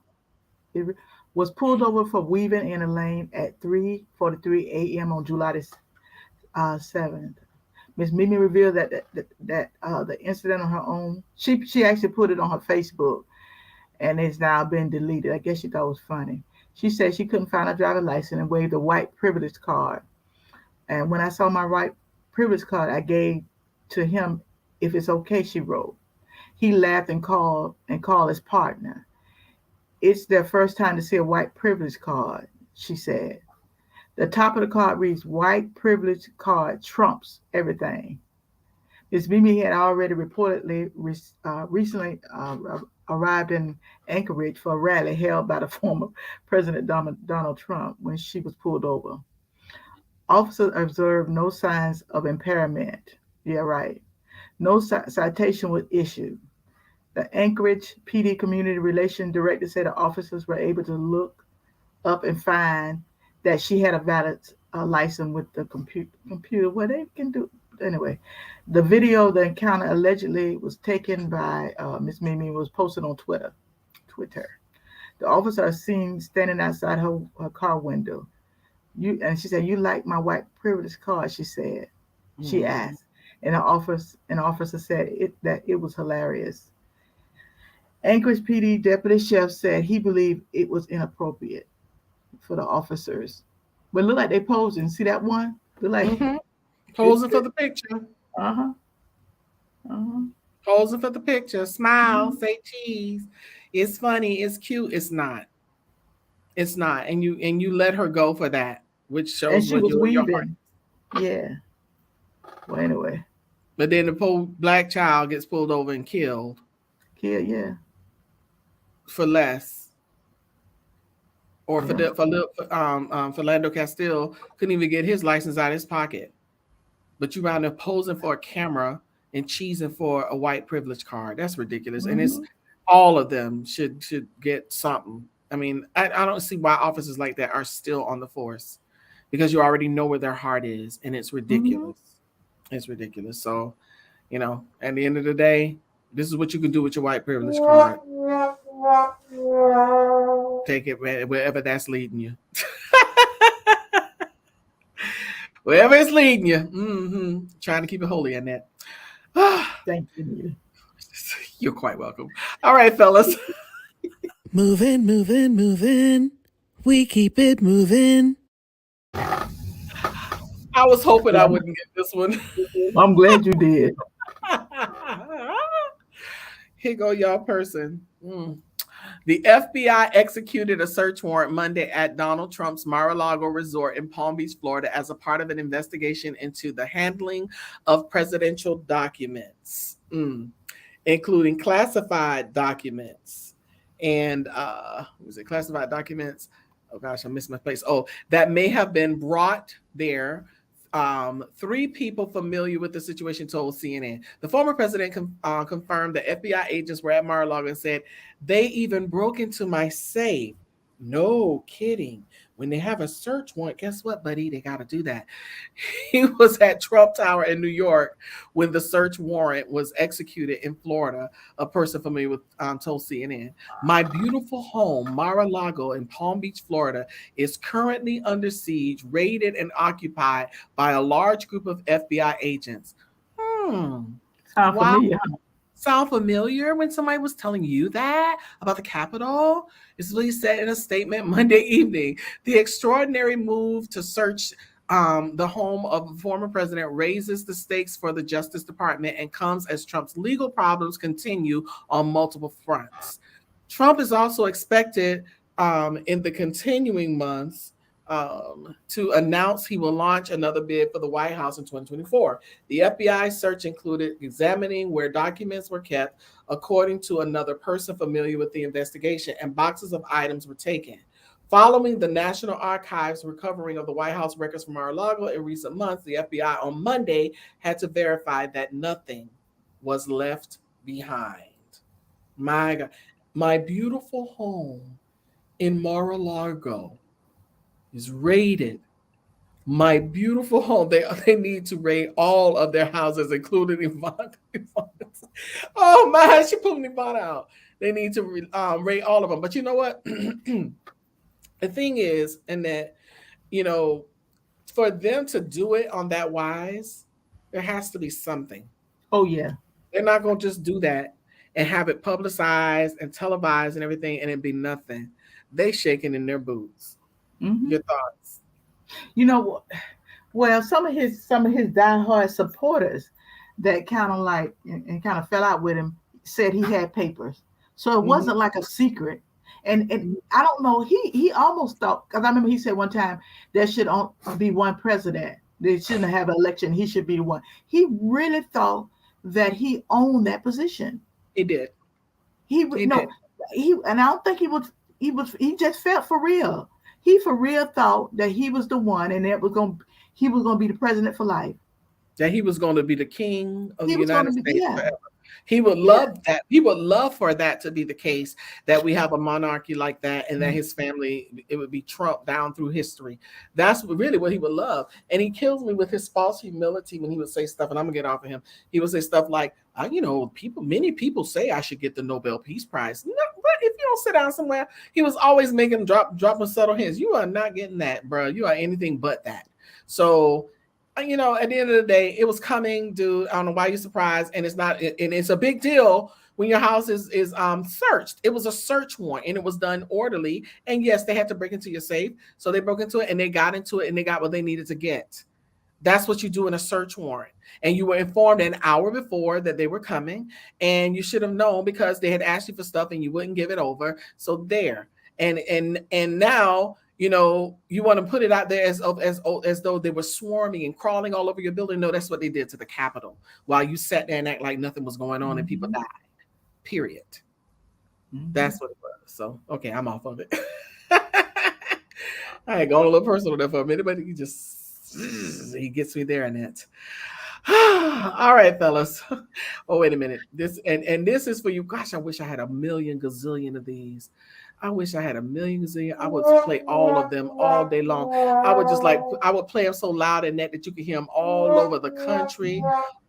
Speaker 2: was pulled over for weaving in a lane at 3:43 a.m. on July 7th. Miss Mimi revealed that the incident on her own, she actually put it on her Facebook, and it's now been deleted. I guess she thought it was funny. She said she couldn't find a driver's license and waved a white privilege card. And when I saw my white privilege card, I gave to him if it's okay, she wrote. He laughed and called his partner. It's their first time to see a white privilege card, she said. The top of the card reads, white privilege card trumps everything. Ms. Mimi had already reportedly recently arrived in Anchorage for a rally held by the former President Donald Trump when she was pulled over. Officers observed no signs of impairment. Yeah, right. No citation was issued. The Anchorage PD Community Relations Director said the officers were able to look up and find that she had a valid license with the computer. What they can do. Anyway, the video of the encounter allegedly was taken by Miss Mimi was posted on Twitter. The officer is seen standing outside her car window. And she said, "You like my white privilege card?" She said. She asked, and an officer said that it was hilarious. Anchorage PD Deputy Sheriff said he believed it was inappropriate for the officers. But look like they posing. See that one? Look like
Speaker 1: posing for the picture. Posing for the picture. Smile, say cheese. It's funny, it's cute. It's not. It's not. And you let her go for that, which shows
Speaker 2: and she
Speaker 1: what
Speaker 2: was
Speaker 1: your heart.
Speaker 2: Yeah. Well, anyway.
Speaker 1: But then the poor black child gets pulled over and killed.
Speaker 2: Yeah.
Speaker 1: For less. Or Philando Castile couldn't even get his license out of his pocket. But you round up posing for a camera and cheesing for a white privilege card. That's ridiculous. And it's all of them should get something. I mean, I don't see why officers like that are still on the force, because you already know where their heart is, and it's ridiculous. It's ridiculous. So, at the end of the day, this is what you can do with your white privilege card. Take it wherever that's leading you. Wherever it's leading you. Trying to keep it holy, Annette.
Speaker 2: Thank you.
Speaker 1: You're quite welcome. All right, fellas.
Speaker 3: Moving, moving, moving. We keep it moving.
Speaker 1: I was hoping I wouldn't get this one.
Speaker 2: I'm glad you did.
Speaker 1: Here go y'all person. The FBI executed a search warrant Monday at Donald Trump's Mar-a-Lago resort in Palm Beach, Florida, as a part of an investigation into the handling of presidential documents, including classified documents and classified documents? Oh gosh, I missed my place. Oh, that may have been brought there. 3 people familiar with the situation told CNN. The former president confirmed that FBI agents were at Mar-a-Lago and said they even broke into my safe. No kidding. When they have a search warrant, guess what, buddy? They got to do that. He was at Trump Tower in New York when the search warrant was executed in Florida. A person familiar with told CNN, my beautiful home, Mar-a-Lago in Palm Beach, Florida, is currently under siege, raided, and occupied by a large group of FBI agents.
Speaker 2: Sound
Speaker 1: Wow.
Speaker 2: familiar?
Speaker 1: Sound familiar when somebody was telling you that about the Capitol? This is what he said in a statement Monday evening. The extraordinary move to search the home of a former president raises the stakes for the Justice Department and comes as Trump's legal problems continue on multiple fronts. Trump is also expected in the continuing months to announce he will launch another bid for the White House in 2024. The FBI search included examining where documents were kept, according to another person familiar with the investigation, and boxes of items were taken. Following the National Archives recovering of the White House records from Mar-a-Lago in recent months, the FBI on Monday had to verify that nothing was left behind. My God, my beautiful home in Mar-a-Lago is raided. My beautiful home. They need to raid all of their houses, including Yvonne. Oh my, she put Yvonne out. They need to raid all of them. But you know what? The thing is, and that, for them to do it on that wise, there has to be something.
Speaker 2: Oh yeah.
Speaker 1: They're not going to just do that and have it publicized and televised and everything, and it be nothing. They shaking in their boots.
Speaker 2: Mm-hmm.
Speaker 1: Your thoughts?
Speaker 2: Well, some of his diehard supporters that kind of like and kind of fell out with him said he had papers, so it wasn't like a secret. And I don't know. He almost thought, because I remember he said one time there should be one president. They shouldn't have an election. He should be the one. He really thought that he owned that position.
Speaker 1: He did.
Speaker 2: And I don't think he just felt for real. He for real thought that he was the one, and he was going to be the president for life.
Speaker 1: That he was going to be the king of the United States forever.
Speaker 2: He
Speaker 1: would love that. He would love for that to be the case, that we have a monarchy like that, and that his family, it would be Trump down through history. That's really what he would love. And he kills me with his false humility when he would say stuff, and I'm gonna get off of him. He would say stuff like, many people say I should get the Nobel Peace Prize. No, but if you don't sit down somewhere, he was always making dropping subtle hints. You are not getting that, bro. You are anything but that. So, at the end of the day, it was coming, dude. I don't know why you're surprised, and it's not. And it's a big deal when your house is searched. It was a search warrant, and it was done orderly. And yes, they had to break into your safe, so they broke into it, and they got into it, and they got what they needed to get. That's what you do in a search warrant. And you were informed an hour before that they were coming, and you should have known because they had asked you for stuff, and you wouldn't give it over. So there, and now. You want to put it out there as though they were swarming and crawling all over your building. No, that's what they did to the Capitol while you sat there and act like nothing was going on and people died. Period. That's what it was. So, okay, I'm off of it. I ain't going a little personal there for a minute, but he gets me there, Annette. All right, fellas. Oh, wait a minute. This is for you. Gosh, I wish I had a million gazillion of these. I wish I had a million gazillion. I would play all of them all day long. I would play them so loud and that you could hear them all over the country,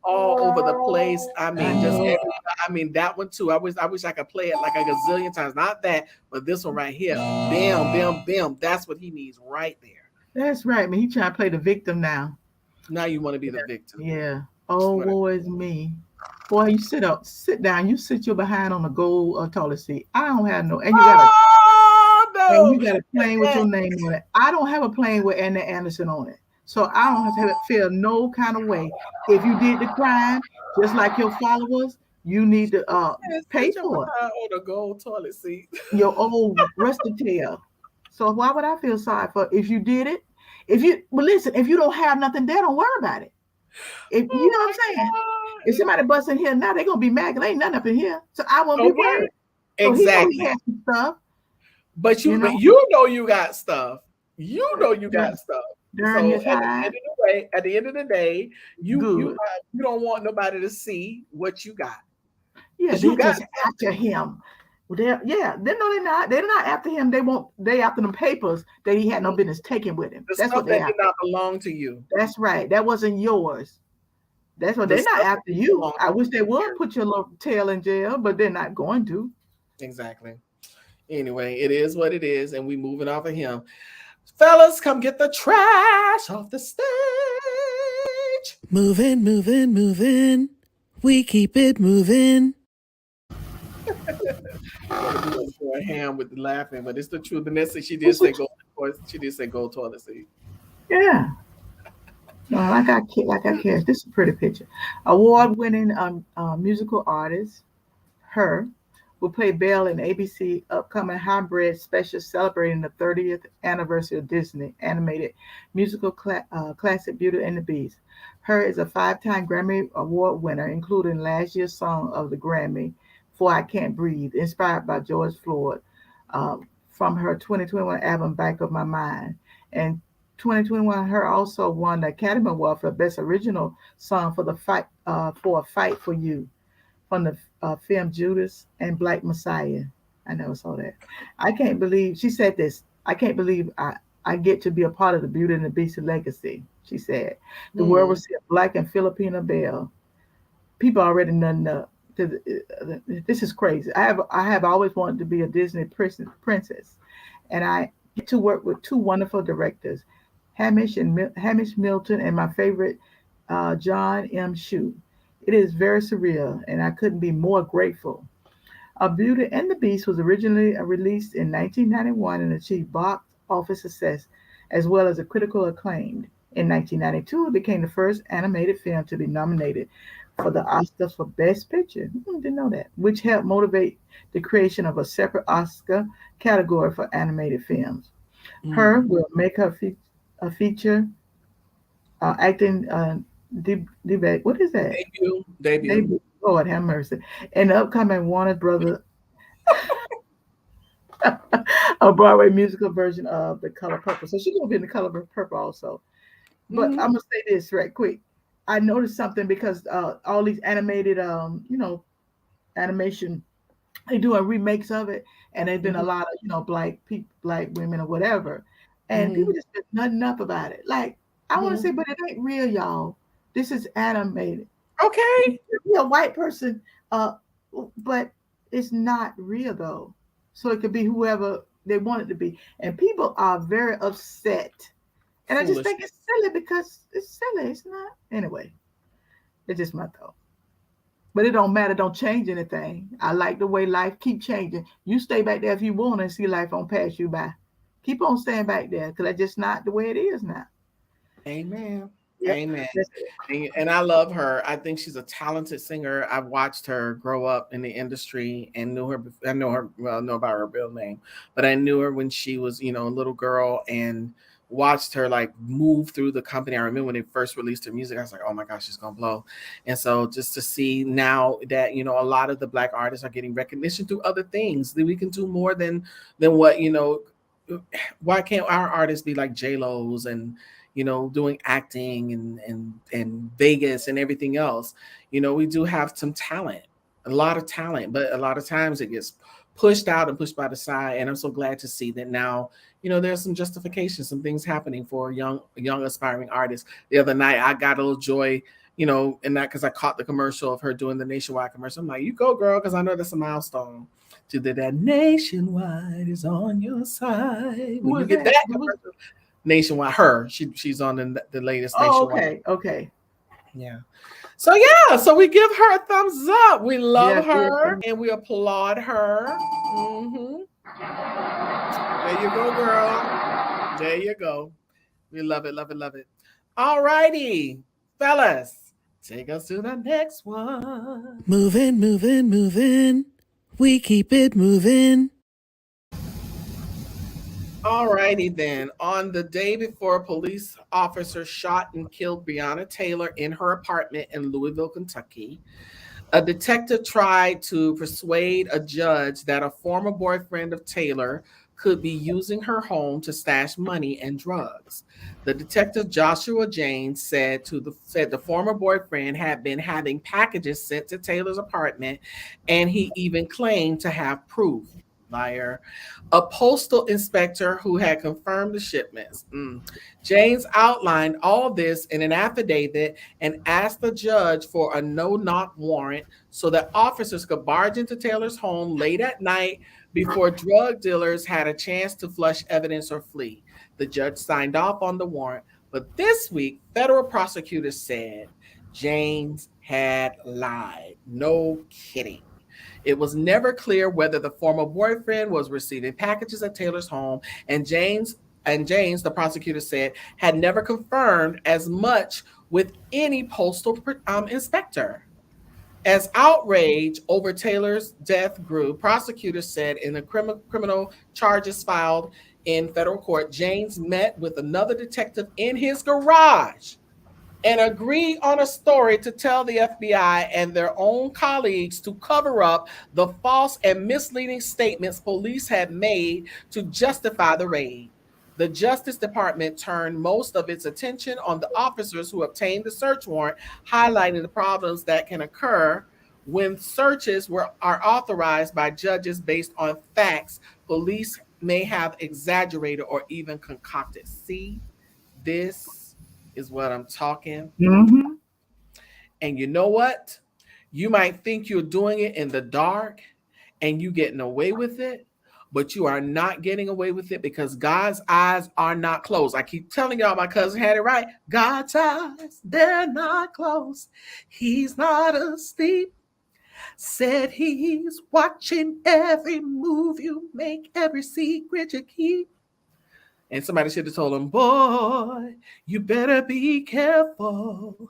Speaker 1: all over the place. I mean, that one too. I wish I could play it like a gazillion times. Not that, but this one right here. Bam, bam, bam. That's what he needs right there.
Speaker 2: That's right, man. He trying to play the victim now.
Speaker 1: Now you want to be the victim.
Speaker 2: Yeah. Oh, woe is me. Boy, you sit down. You sit your behind on the gold toilet seat. I don't have no, and you got a plane with your name on it. I don't have a plane with Annette Anderson on it, so I don't have to feel no kind of way. If you did the crime, just like your followers, you need to pay for it.
Speaker 1: On the gold toilet seat.
Speaker 2: Your old rusted tail. So why would I feel sorry for if you did it? If you don't have nothing there, don't worry about it. If you know what I'm saying. If somebody busts in here now, they're gonna be mad because ain't nothing up in here. So I won't be worried.
Speaker 1: Exactly.
Speaker 2: So he has some stuff.
Speaker 1: But you know you got stuff. You know you got stuff.
Speaker 2: During
Speaker 1: so at the end of the day, you don't want nobody to see what you got.
Speaker 2: Yeah, you got just after him. Well, they're not. They're not after him. They after them papers that he had no business taking with him.
Speaker 1: The
Speaker 2: That's
Speaker 1: stuff
Speaker 2: what they
Speaker 1: that did
Speaker 2: after.
Speaker 1: not belong to you.
Speaker 2: That's right. That wasn't yours. That's what
Speaker 1: The
Speaker 2: they're not
Speaker 1: stuff that
Speaker 2: after
Speaker 1: didn't
Speaker 2: you.
Speaker 1: belong
Speaker 2: I wish
Speaker 1: to
Speaker 2: they would
Speaker 1: you.
Speaker 2: put your little tail in jail, but they're not going to.
Speaker 1: Exactly. Anyway, it is what it is, and we moving off of him. Fellas, come get the trash off the stage.
Speaker 3: Moving, moving, moving. We keep it moving.
Speaker 1: Going ham with the laughing, but it's the truth. And that's she did say go. She did say go toilet seat.
Speaker 2: Yeah. No, like I care. This is a pretty picture. Award-winning musical artist, her, will play Belle in ABC upcoming hybrid special celebrating the 30th anniversary of Disney animated musical classic Beauty and the Beast. Her is a 5-time Grammy Award winner, including last year's song of the Grammy, For I Can't Breathe, inspired by George Floyd, from her 2021 album Back of My Mind. And 2021, her also won the Academy Award for Best Original Song for the fight for a Fight for You from the film Judas and Black Messiah. I never saw that. I can't believe she said this. I can't believe I get to be a part of the Beauty and the Beast legacy. She said, "The world will see a Black and Filipino Belle. People already nutting up. This is crazy. I have always wanted to be a Disney princess, and I get to work with two wonderful directors, Hamish Milton, and my favorite, John M. Shue. It is very surreal, and I couldn't be more grateful." Beauty and the Beast was originally released in 1991 and achieved box office success as well as a critical acclaim. In 1992, it became the first animated film to be nominated for the Oscars for Best Picture. Didn't know that, which helped motivate the creation of a separate Oscar category for animated films. Her will make her a feature acting debate. What is that?
Speaker 1: Debut.
Speaker 2: Lord have mercy. In the upcoming Warner Brothers a Broadway musical version of The Color Purple. So she's gonna be in The Color Purple also. But I'm gonna say this right quick. I noticed something because all these animated animation, they doing remakes of it, and there's been a lot of black women or whatever, and people just been nutting up about it. Like I want to say, but it ain't real, y'all. This is animated.
Speaker 1: Okay.
Speaker 2: You're a white person, but it's not real though. So it could be whoever they want it to be, and people are very upset. And I just think it's silly because it's silly. It's not anyway. It's just my thought. But it don't matter. Don't change anything. I like the way life keep changing. You stay back there if you want and see life won't pass you by. Keep on staying back there because that's just not the way it is now.
Speaker 1: Amen.
Speaker 2: Yep.
Speaker 1: Amen. And I love her. I think she's a talented singer. I've watched her grow up in the industry and knew her. I know her. Well, I know about her real name, but I knew her when she was, a little girl and watched her like move through the company. I remember when they first released her music, I was like, oh my gosh, she's gonna blow. And so just to see now that a lot of the Black artists are getting recognition through other things, that we can do more than what why can't our artists be like J-Lo's and doing acting and Vegas and everything else? We do have some talent, a lot of talent, but a lot of times it gets pushed out and pushed by the side. And I'm so glad to see that now, there's some justification, some things happening for young aspiring artists. The other night, I got a little joy, in that because I caught the commercial of her doing the Nationwide commercial. I'm like, you go, girl, because I know that's a milestone. To that Nationwide is on your side. When you get that commercial, Nationwide, she's on the latest Nationwide.
Speaker 2: Okay.
Speaker 1: Yeah. So we give her a thumbs up. We love her and we applaud her. There you go, girl. There you go. We love it, love it, love it. All righty, fellas, take us to the next one.
Speaker 3: Moving, moving, moving. We keep it moving.
Speaker 1: All righty then. On the day before police officers shot and killed Breonna Taylor in her apartment in Louisville, Kentucky, a detective tried to persuade a judge that a former boyfriend of Taylor, could be using her home to stash money and drugs. The detective Joshua James said the former boyfriend had been having packages sent to Taylor's apartment, and he even claimed to have proof. Liar. A postal inspector who had confirmed the shipments. James outlined all this in an affidavit and asked the judge for a no-knock warrant so that officers could barge into Taylor's home late at night before drug dealers had a chance to flush evidence or flee. The judge signed off on the warrant, but this week, federal prosecutors said James had lied. No kidding. It was never clear whether the former boyfriend was receiving packages at Taylor's home, and James, the prosecutor said, had never confirmed as much with any postal inspector. As outrage over Taylor's death grew, prosecutors said in the criminal charges filed in federal court, James met with another detective in his garage and agreed on a story to tell the FBI and their own colleagues to cover up the false and misleading statements police had made to justify the raid. The Justice Department turned most of its attention on the officers who obtained the search warrant, highlighting the problems that can occur when searches are authorized by judges based on facts police may have exaggerated or even concocted. See, this is what I'm talking.
Speaker 2: Mm-hmm.
Speaker 1: And you know what? You might think you're doing it in the dark and you getting away with it, but you are not getting away with it because God's eyes are not closed. I keep telling y'all, my cousin had it right. God's eyes, they're not closed. He's not asleep. Said he's watching every move you make, every secret you keep. And somebody should have told him, boy, you better be careful.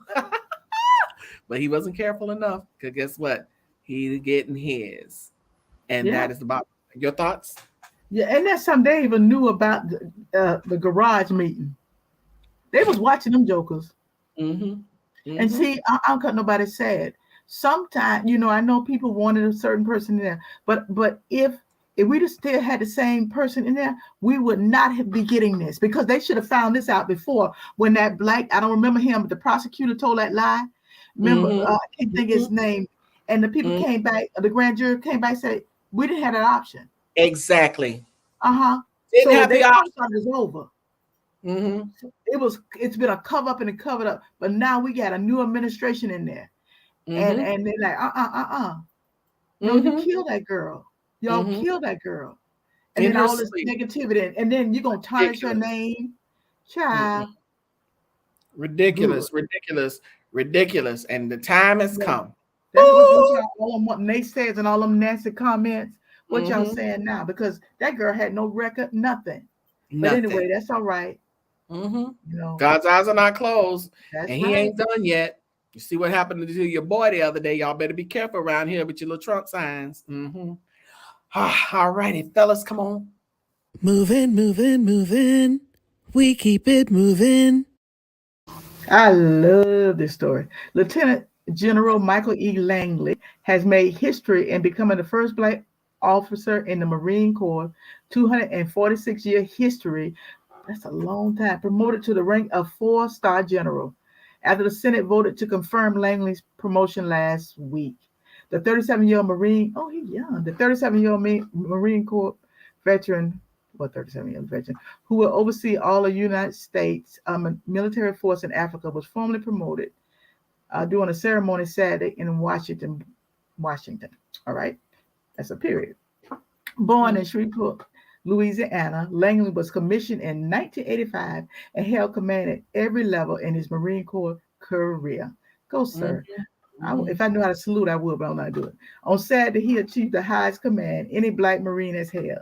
Speaker 1: But he wasn't careful enough because guess what? He's getting his. And that is about your thoughts?
Speaker 2: Yeah, and that's something they even knew about the garage meeting. They was watching them jokers.
Speaker 1: Mm-hmm. Mm-hmm.
Speaker 2: And see, I don't cut nobody sad. Sometimes, I know people wanted a certain person in there, but if we'd have still had the same person in there, we would not be getting this because they should have found this out before when that black, I don't remember him, but the prosecutor told that lie. Remember, I can't think his name. And the people came back, the grand jury came back and said, we didn't have that option.
Speaker 1: Exactly.
Speaker 2: Didn't have the option. It was over.
Speaker 1: Mm-hmm.
Speaker 2: It's been a cover up and a covered up, but now we got a new administration in there. And they're like, no, you kill that girl. Y'all kill that girl. And then all this negativity, and then you're gonna tarnish her name. Child.
Speaker 1: Ridiculous. And the time has come.
Speaker 2: That's what all them naysayers and all them nasty comments. What y'all saying now? Because that girl had no record, nothing. But anyway, that's all right.
Speaker 1: God's eyes are not closed, and he ain't done yet. You see what happened to your boy the other day. Y'all better be careful around here with your little Trump signs. All righty, fellas, come on.
Speaker 3: Moving. We keep it moving.
Speaker 2: I love this story. Lieutenant General Michael E. Langley has made history in becoming the first Black officer in the Marine Corps, 246-year history. That's a long time. Promoted to the rank of 4-star general after the Senate voted to confirm Langley's promotion last week. The 37-year-old Marine, he's young. The 37-year-old Marine Corps veteran, who will oversee all of the United States military force in Africa, was formally promoted during a ceremony Saturday in Washington. All right, that's a period. Born in Shreveport, Louisiana, Langley was commissioned in 1985 and held command at every level in his Marine Corps career. Go, sir. If I knew how to salute, I would, but I'm not doing it. On Saturday, he achieved the highest command any Black Marine has held.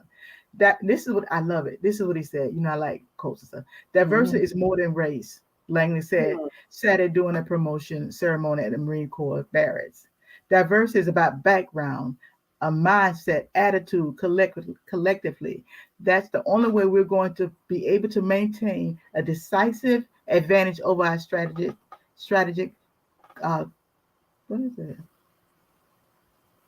Speaker 2: This is what I love it. This is what he said. I like quotes and stuff. Diversity is more than race, Langley said Saturday during a promotion ceremony at the Marine Corps barracks. Diversity is about background, a mindset, attitude, collectively. That's the only way we're going to be able to maintain a decisive advantage over our strategic. What is it?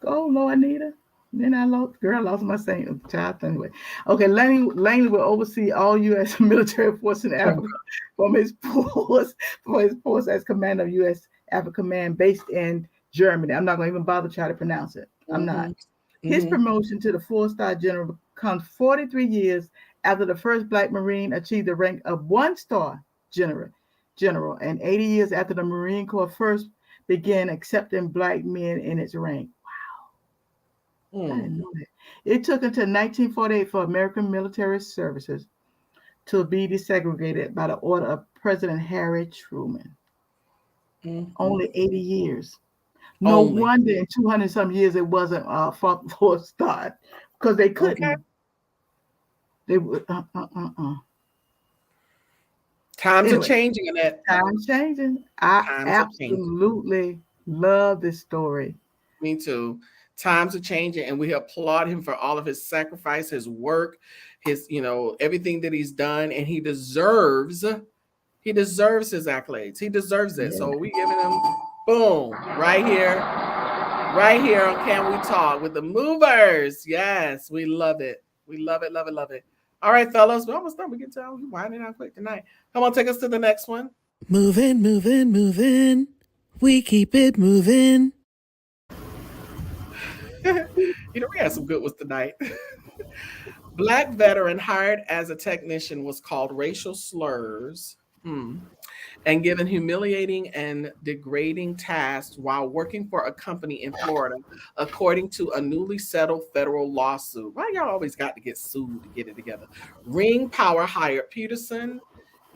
Speaker 2: Go, Lord, Anita. Then I lost my same child anyway. Okay, Langley will oversee all U.S. military force in Africa from his force as commander of U.S. Africa Command based in Germany. I'm not going to even bother trying to pronounce it. I'm not. His promotion to the 4-star general comes 43 years after the first Black Marine achieved the rank of 1-star general, and 80 years after the Marine Corps first began accepting Black men in its rank. I didn't know that. It took until 1948 for American military services to be desegregated by the order of President Harry Truman. Only 80 years. No wonder in 200 some years it wasn't 4-star because they couldn't. Okay. They would.
Speaker 1: Times are changing, Annette.
Speaker 2: Times changing. I absolutely love this story.
Speaker 1: Me too. Times are changing, and we applaud him for all of his sacrifice, his work, his, everything that he's done, and he deserves his accolades. He deserves it. Yeah. So we giving him boom right here on Can We Talk with the Movers. Yes, we love it. We love it, love it, love it. All right, fellas, we're almost done. We get to winding down quick tonight. Come on, take us to the next one.
Speaker 3: Moving, moving, moving. We keep it moving.
Speaker 1: We had some good ones tonight. Black veteran hired as a technician was called racial slurs and given humiliating and degrading tasks while working for a company in Florida, according to a newly settled federal lawsuit. Why y'all always got to get sued to get it together? Ring Power hired Peterson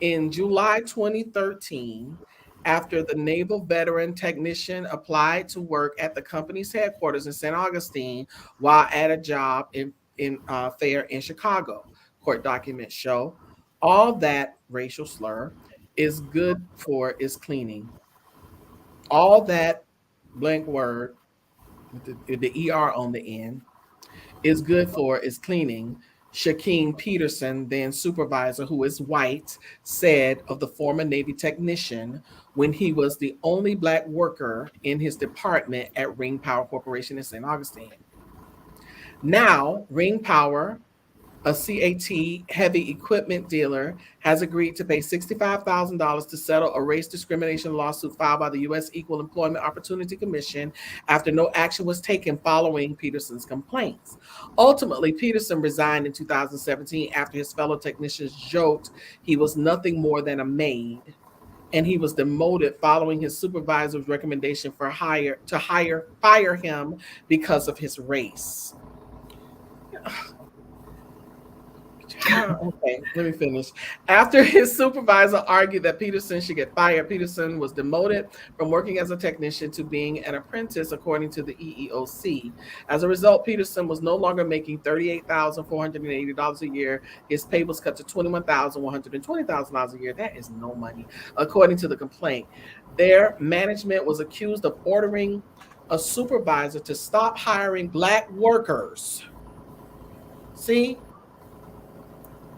Speaker 1: in July 2013 after the naval veteran technician applied to work at the company's headquarters in St. Augustine while at a job in fair in Chicago. Court documents show all that racial slur is good for is cleaning. All that blank word with the ER on the end is good for is cleaning. Shaquem Peterson, then supervisor, who is white, said of the former Navy technician when he was the only Black worker in his department at Ring Power Corporation in St. Augustine. Now, Ring Power, a CAT heavy equipment dealer, has agreed to pay $65,000 to settle a race discrimination lawsuit filed by the U.S. Equal Employment Opportunity Commission after no action was taken following Peterson's complaints. Ultimately, Peterson resigned in 2017 after his fellow technicians joked he was nothing more than a maid, and he was demoted following his supervisor's recommendation to fire him because of his race. Okay, let me finish. After his supervisor argued that Peterson should get fired, Peterson was demoted from working as a technician to being an apprentice, according to the EEOC. As a result, Peterson was no longer making $38,480 a year. His pay was cut to $21,120 a year. That is no money, according to the complaint. Their management was accused of ordering a supervisor to stop hiring Black workers. See?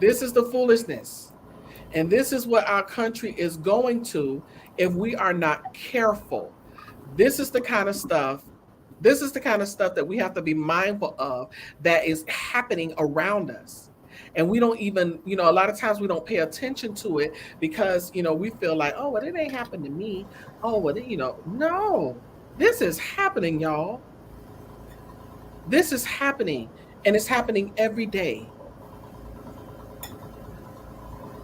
Speaker 1: This is the foolishness. And this is what our country is going to if we are not careful. This is the kind of stuff that we have to be mindful of that is happening around us. And we don't even, a lot of times we don't pay attention to it because, we feel like, oh, well, it ain't happened to me. Oh, well, no, this is happening, y'all. This is happening, and it's happening every day.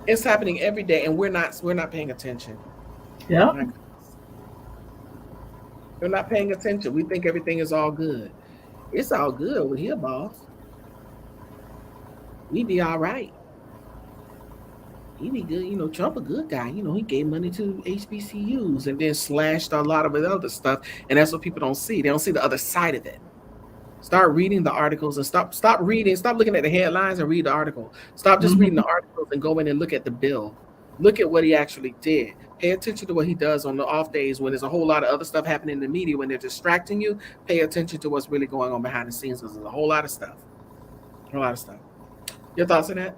Speaker 1: It's happening every day, and we're not paying attention.
Speaker 2: Yeah.
Speaker 1: We're not paying attention. We think everything is all good. It's all good over here, boss. We be all right. He be good. Trump a good guy. He gave money to HBCUs and then slashed a lot of the other stuff. And that's what people don't see. They don't see the other side of it. Start reading the articles and stop reading. Stop looking at the headlines and read the article. Stop just reading the articles and go in and look at the bill. Look at what he actually did. Pay attention to what he does on the off days when there's a whole lot of other stuff happening in the media. When they're distracting you, pay attention to what's really going on behind the scenes because there's a whole lot of stuff. A lot of stuff. Your thoughts on that?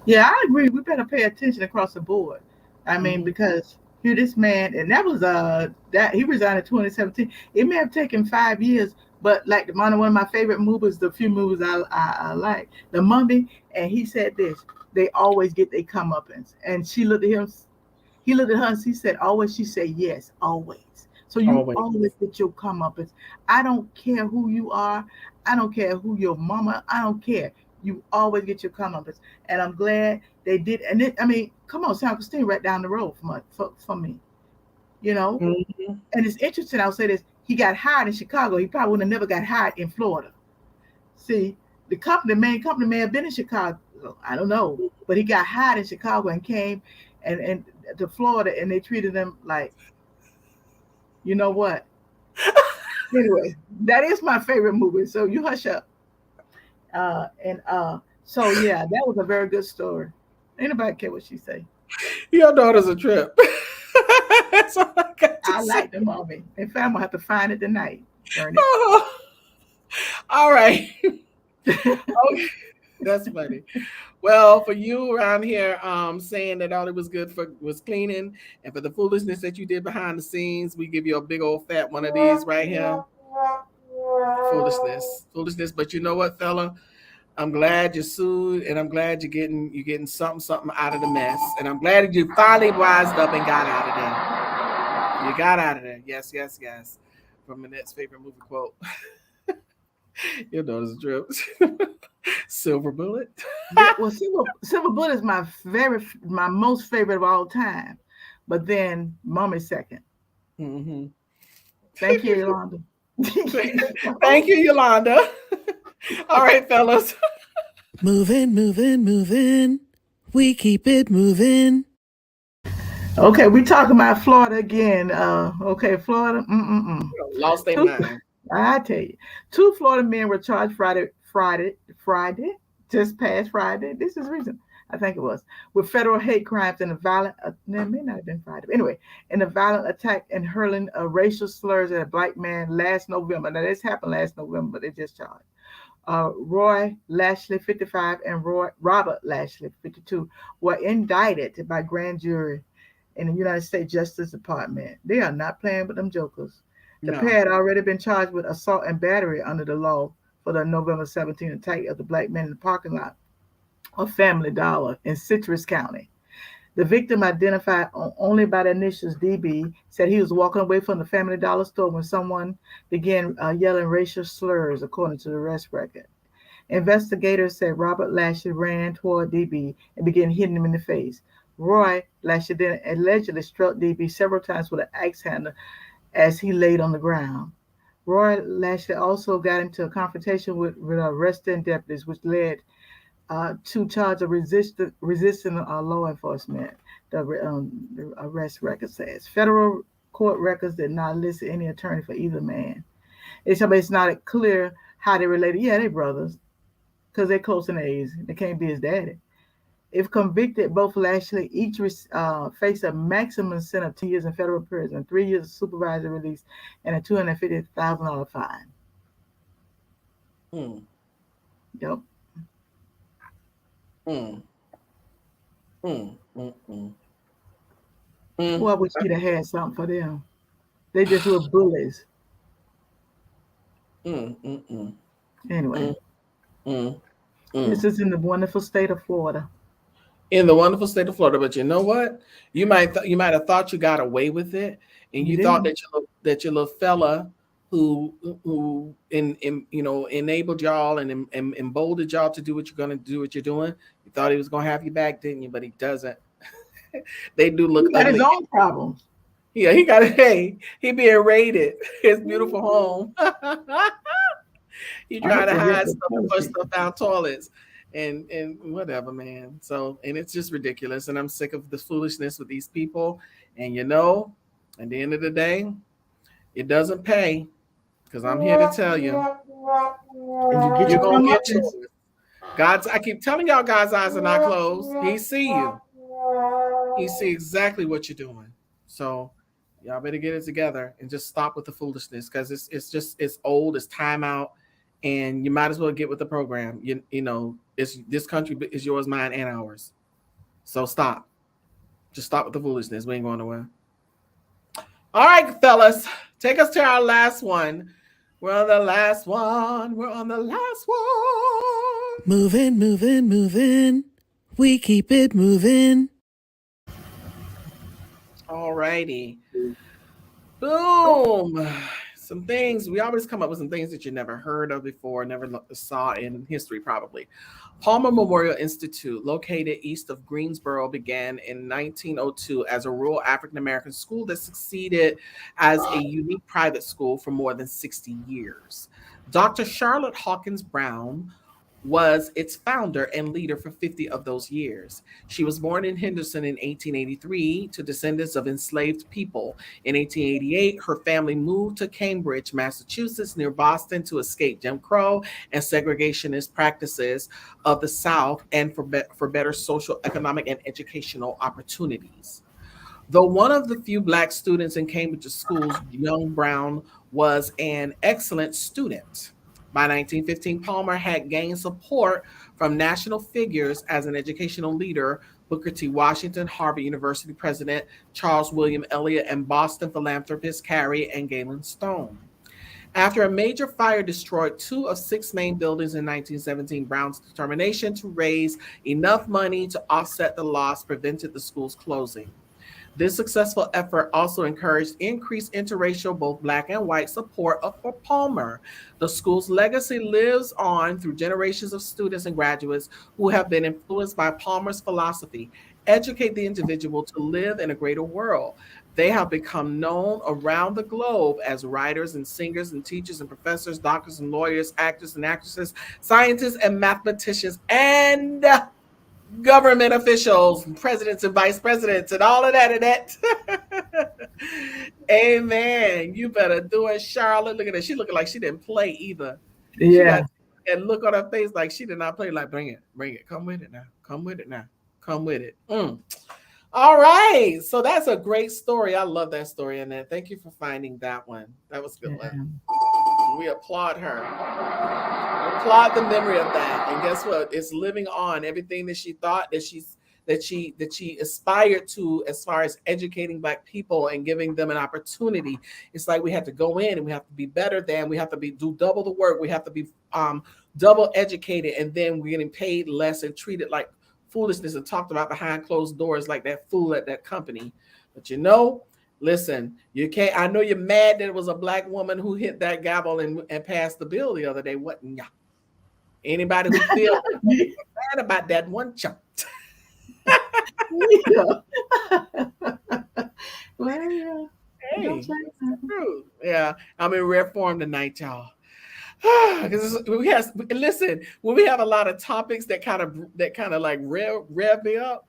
Speaker 2: Yeah, I agree. We better pay attention across the board. I mean, because here this man, and that was that he resigned in 2017. It may have taken 5 years, But like one of my favorite movies, the few movies I like, The Mummy, and he said this: they always get their comeuppance. And she looked at him, he looked at her, and she said, "Always." She said, "Yes, always." So you
Speaker 1: Always.
Speaker 2: always get your comeuppance. I don't care who you are. I don't care who your mama. I don't care. You always get your comeuppance, and I'm glad they did. And I mean, come on, San Christine, right down the road from me, you know.
Speaker 1: Mm-hmm.
Speaker 2: And it's interesting. I'll say this: he got hired in Chicago. He probably would have never got hired in Florida. See, the main company may have been in Chicago. I don't know, but he got hired in Chicago and came and to Florida, and they treated him like, you know what? Anyway, that is my favorite movie. So you hush up. So yeah, that was a very good story. Anybody care what she say?
Speaker 1: Your daughter's a trip. That's all I got to
Speaker 2: I
Speaker 1: say.
Speaker 2: like the movie. In fact, I'm gonna have to find it tonight. Burn it.
Speaker 1: Oh. All right. Okay. That's funny. Well, for you around here saying that all it was good for was cleaning, and for the foolishness that you did behind the scenes, we give you a big old fat one of these right here. Foolishness. But you know what, fella? I'm glad you sued, and I'm glad you're getting something out of the mess. And I'm glad that you finally wised up and got out of there. You got out of there. Yes. From Annette's favorite movie quote. Your daughter's a trip. Silver bullet.
Speaker 2: Yeah, well, Silver Bullet is my most favorite of all time. But then Mommy's second.
Speaker 1: Mm-hmm.
Speaker 2: Thank you, Yolanda.
Speaker 1: Thank you, Yolanda. All right, fellas.
Speaker 3: Moving. We keep it moving.
Speaker 2: Okay, we talking about Florida again. Okay, Florida.
Speaker 1: Lost their mind.
Speaker 2: I tell you, 2 Florida men were charged Friday, just past Friday. This is recent, I think it was, with federal hate crimes and a violent. No, it may not have been Friday. But anyway, in a violent attack and hurling racial slurs at a black man last November. Now this happened last November, but they just charged. Roy Lashley, 55, and Robert Lashley, 52, were indicted by grand jury in the United States Justice Department. They are not playing with them jokers. The pair had already been charged with assault and battery under the law for the November 17 attack of the black man in the parking lot of Family Dollar in Citrus County. The victim, identified only by the initials DB, said he was walking away from the Family Dollar store when someone began yelling racial slurs, according to the arrest record. Investigators said Robert Lashley ran toward DB and began hitting him in the face. Roy Lashley then allegedly struck DB several times with an axe handle as he laid on the ground. Roy Lashley also got into a confrontation with arresting deputies, which led to charge of resisting law enforcement. The arrest record says federal court records did not list any attorney for either man. It's not clear how they related. Yeah, they brothers, because they're close in age. They can't be his daddy. If convicted, both Lashley each face a maximum sentence of 10 years in federal prison, 3 years of supervised release, and a $250,000 fine. Yep. Boy, I wish he'd have had something for them. They just were bullies. Anyway, this is in the wonderful state of Florida.
Speaker 1: In the wonderful state of Florida, but you know what? You might have thought you got away with it, and you thought that your little fella who enabled y'all and emboldened y'all to do what you're gonna do, what you're doing. You thought he was gonna have you back, didn't you? But he doesn't. They do look.
Speaker 2: He got his own problems.
Speaker 1: Yeah, he got it. Hey, he being raided. His beautiful home. He trying to hide stuff and push stuff down toilets. And whatever, man. So, and it's just ridiculous. And I'm sick of the foolishness with these people. And at the end of the day, it doesn't pay. Because I'm here to tell you. And you're gonna get yours. I keep telling y'all, God's eyes are not closed. He see you. He see exactly what you're doing. So y'all better get it together and just stop with the foolishness, because it's old, it's time out. And you might as well get with the program. This country is yours, mine, and ours. So stop. Just stop with the foolishness. We ain't going nowhere. All right, fellas. Take us to our last one. We're on the last one. We're on the last one.
Speaker 3: Moving, moving, moving. We keep it moving.
Speaker 1: All righty. Boom. Some things, we always come up with some things that you never heard of before, never saw in history, probably. Palmer Memorial Institute, located east of Greensboro, began in 1902 as a rural African-American school that succeeded as a unique private school for more than 60 years. Dr. Charlotte Hawkins Brown was its founder and leader for 50 of those years. She was born in Henderson in 1883 to descendants of enslaved people. In 1888, her family moved to Cambridge, Massachusetts, near Boston, to escape Jim Crow and segregationist practices of the South and for better social, economic, and educational opportunities. Though one of the few Black students in Cambridge schools, young Brown was an excellent student. By 1915, Palmer had gained support from national figures as an educational leader: Booker T. Washington, Harvard University president Charles William Eliot, and Boston philanthropist Carrie and Galen Stone. After a major fire destroyed 2 of 6 main buildings in 1917, Brown's determination to raise enough money to offset the loss prevented the school's closing. This successful effort also encouraged increased interracial, both Black and white, support for Palmer. The school's legacy lives on through generations of students and graduates who have been influenced by Palmer's philosophy: educate the individual to live in a greater world. They have become known around the globe as writers and singers and teachers and professors, doctors and lawyers, actors and actresses, scientists and mathematicians, and government officials, presidents and vice presidents, and all of that, Annette. Amen. You better do it, Charlotte. Look at her. She looking like she didn't play either.
Speaker 2: Yeah.
Speaker 1: She got that look on her face like she did not play. Like, bring it. Come with it now. Come with it. All right. So that's a great story. I love that story, Annette. Thank you for finding that one. That was a good one. We applaud her. Applaud the memory of that. And guess what? It's living on. Everything that she thought that she aspired to, as far as educating Black people and giving them an opportunity. It's like we have to go in and we have to be better than, we have to do double the work. We have to be double educated, and then we're getting paid less and treated like foolishness and talked about behind closed doors like that fool at that company. But listen, you can't. I know you're mad that it was a Black woman who hit that gavel and passed the bill the other day. What? Nah. Anybody who feels bad about that one chunk.
Speaker 2: Well,
Speaker 1: hey, true. Yeah, I'm in rare form tonight, y'all. Because listen, when we have a lot of topics that kind of like rev me up,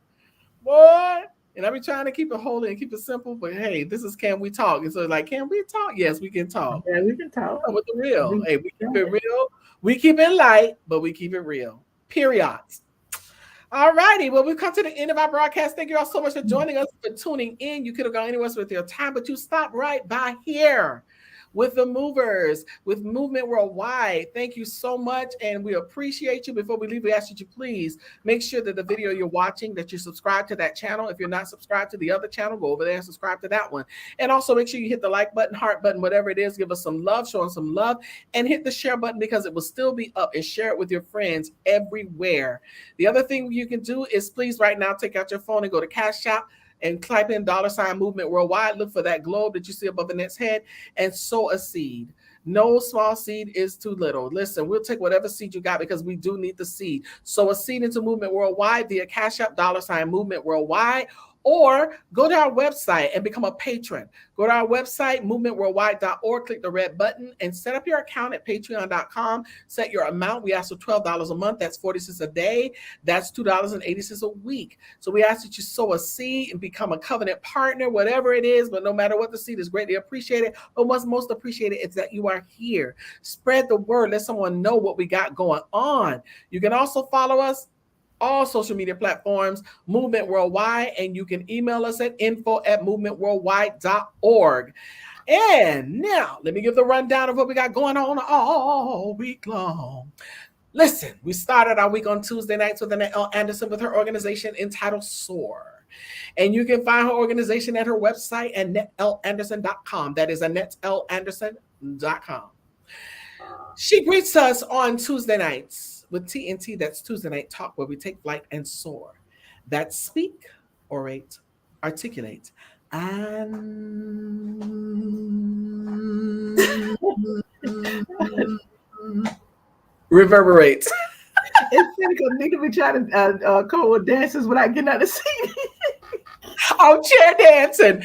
Speaker 1: boy. And I be trying to keep it holy and keep it simple, but hey, this is Can We Talk? And so like, can we talk? Yes, we can talk.
Speaker 2: Yeah, we can talk.
Speaker 1: With the real. Hey, we keep it real. We keep it light, but we keep it real. Period. All righty. Well, we've come to the end of our broadcast. Thank you all so much for joining us, for tuning in. You could have gone anywhere with your time, but you stopped right by here with the movers, with Movement Worldwide. Thank you so much, and we appreciate you. Before we leave, we ask that you please make sure that the video you're watching, that you subscribe to that channel. If you're not subscribed to the other channel, go over there and subscribe to that one. And also make sure you hit the like button, heart button, whatever it is. Give us some love, show us some love, and hit the share button because it will still be up, and share it with your friends everywhere. The other thing you can do is please right now take out your phone and go to Cash App and type in $ Movement Worldwide. Look for that globe that you see above Annette's head and sow a seed. No small seed is too little. Listen, we'll take whatever seed you got because we do need the seed. Sow a seed into Movement Worldwide via Cash App, $ Movement Worldwide, or go to our website and become a patron. Go to our website, movementworldwide.org, click the red button, and set up your account at patreon.com. Set your amount. We ask for $12 a month. That's 40 cents a day. That's $2.80 a week. So we ask that you sow a seed and become a covenant partner, whatever it is. But no matter what the seed is, greatly appreciated. But what's most appreciated is that you are here. Spread the word. Let someone know what we got going on. You can also follow us all social media platforms, Movement Worldwide, and you can email us at info@movementworldwide.org. And now, let me give the rundown of what we got going on all week long. Listen, we started our week on Tuesday nights with Annette L. Anderson with her organization entitled SOAR. And you can find her organization at her website, AnnetteLAnderson.com. That is AnnetteLAnderson.com. She greets us on Tuesday nights with TNT. That's Tuesday Night Talk, where we take flight and soar. That's speak, orate, articulate, and reverberate.
Speaker 2: It's cynical. Nigga be trying to come up with dances without getting out of seat.
Speaker 1: Oh, chair dancing.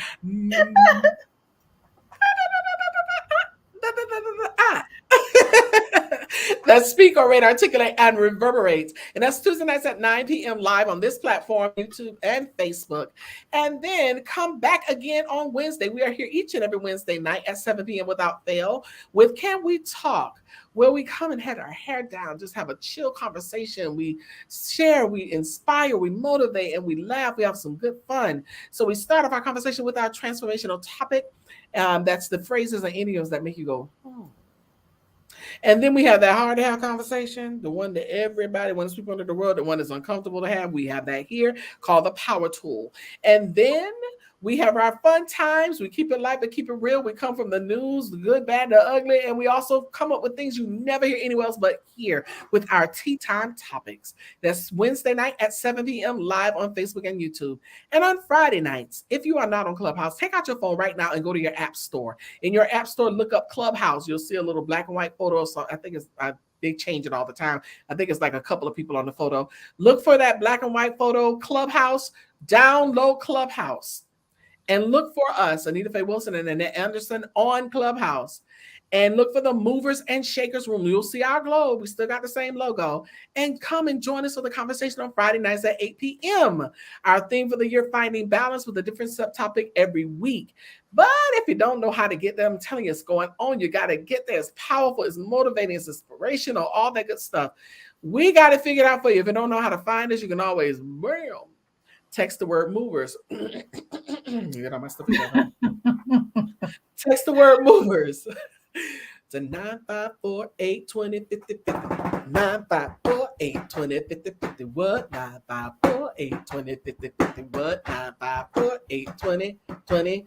Speaker 1: That speak, orate, articulate, and reverberate. And that's Tuesday nights at 9 p.m. live on this platform, YouTube and Facebook. And then come back again on Wednesday. We are here each and every Wednesday night at 7 p.m. without fail with Can We Talk? Where we come and have our hair down, just have a chill conversation. We share, we inspire, we motivate, and we laugh. We have some good fun. So we start off our conversation with our transformational topic. That's the phrases and idioms that make you go, oh. And then we have that hard to have conversation, the one that everybody wants, people in the world, the one that's uncomfortable to have. We have that here called the power tool. And then we have our fun times. We keep it light, but keep it real. We come from the news, the good, bad, the ugly, and we also come up with things you never hear anywhere else but here with our tea time topics. That's Wednesday night at 7 p.m. live on Facebook and YouTube. And on Friday nights, if you are not on Clubhouse, take out your phone right now and go to your app store. In your app store, look up Clubhouse. You'll see a little black and white photo. So I think they change it all the time. I think it's like a couple of people on the photo. Look for that black and white photo, Clubhouse, download Clubhouse. And look for us, Anita Faye Wilson and Annette Anderson on Clubhouse. And look for the Movers and Shakers room. You'll see our globe. We still got the same logo. And come and join us for the conversation on Friday nights at 8 p.m. Our theme for the year, finding balance, with a different subtopic every week. But if you don't know how to get there, I'm telling you, it's going on. You got to get there. It's powerful. It's motivating. It's inspirational. All that good stuff. We got it figured out for you. If you don't know how to find us, you can always text the word movers. You got all my stuff together. Text the word movers to 954-820-5050. 954-820-5050. What? 954-820-5050. What? 954-820-20.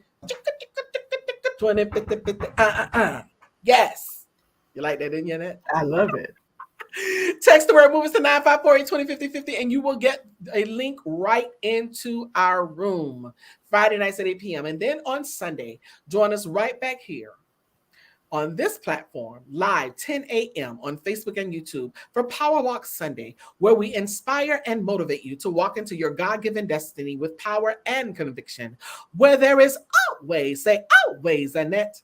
Speaker 1: 20-50-50. Yes. You like that, didn't you, Annette?
Speaker 2: I love it.
Speaker 1: Text the word movers to 954-820-5050 and you will get a link right into our room Friday nights at 8 p.m. And then on Sunday, join us right back here on this platform, live 10 a.m. on Facebook and YouTube for Power Walk Sunday, where we inspire and motivate you to walk into your God-given destiny with power and conviction, where there is always, say always, Annette.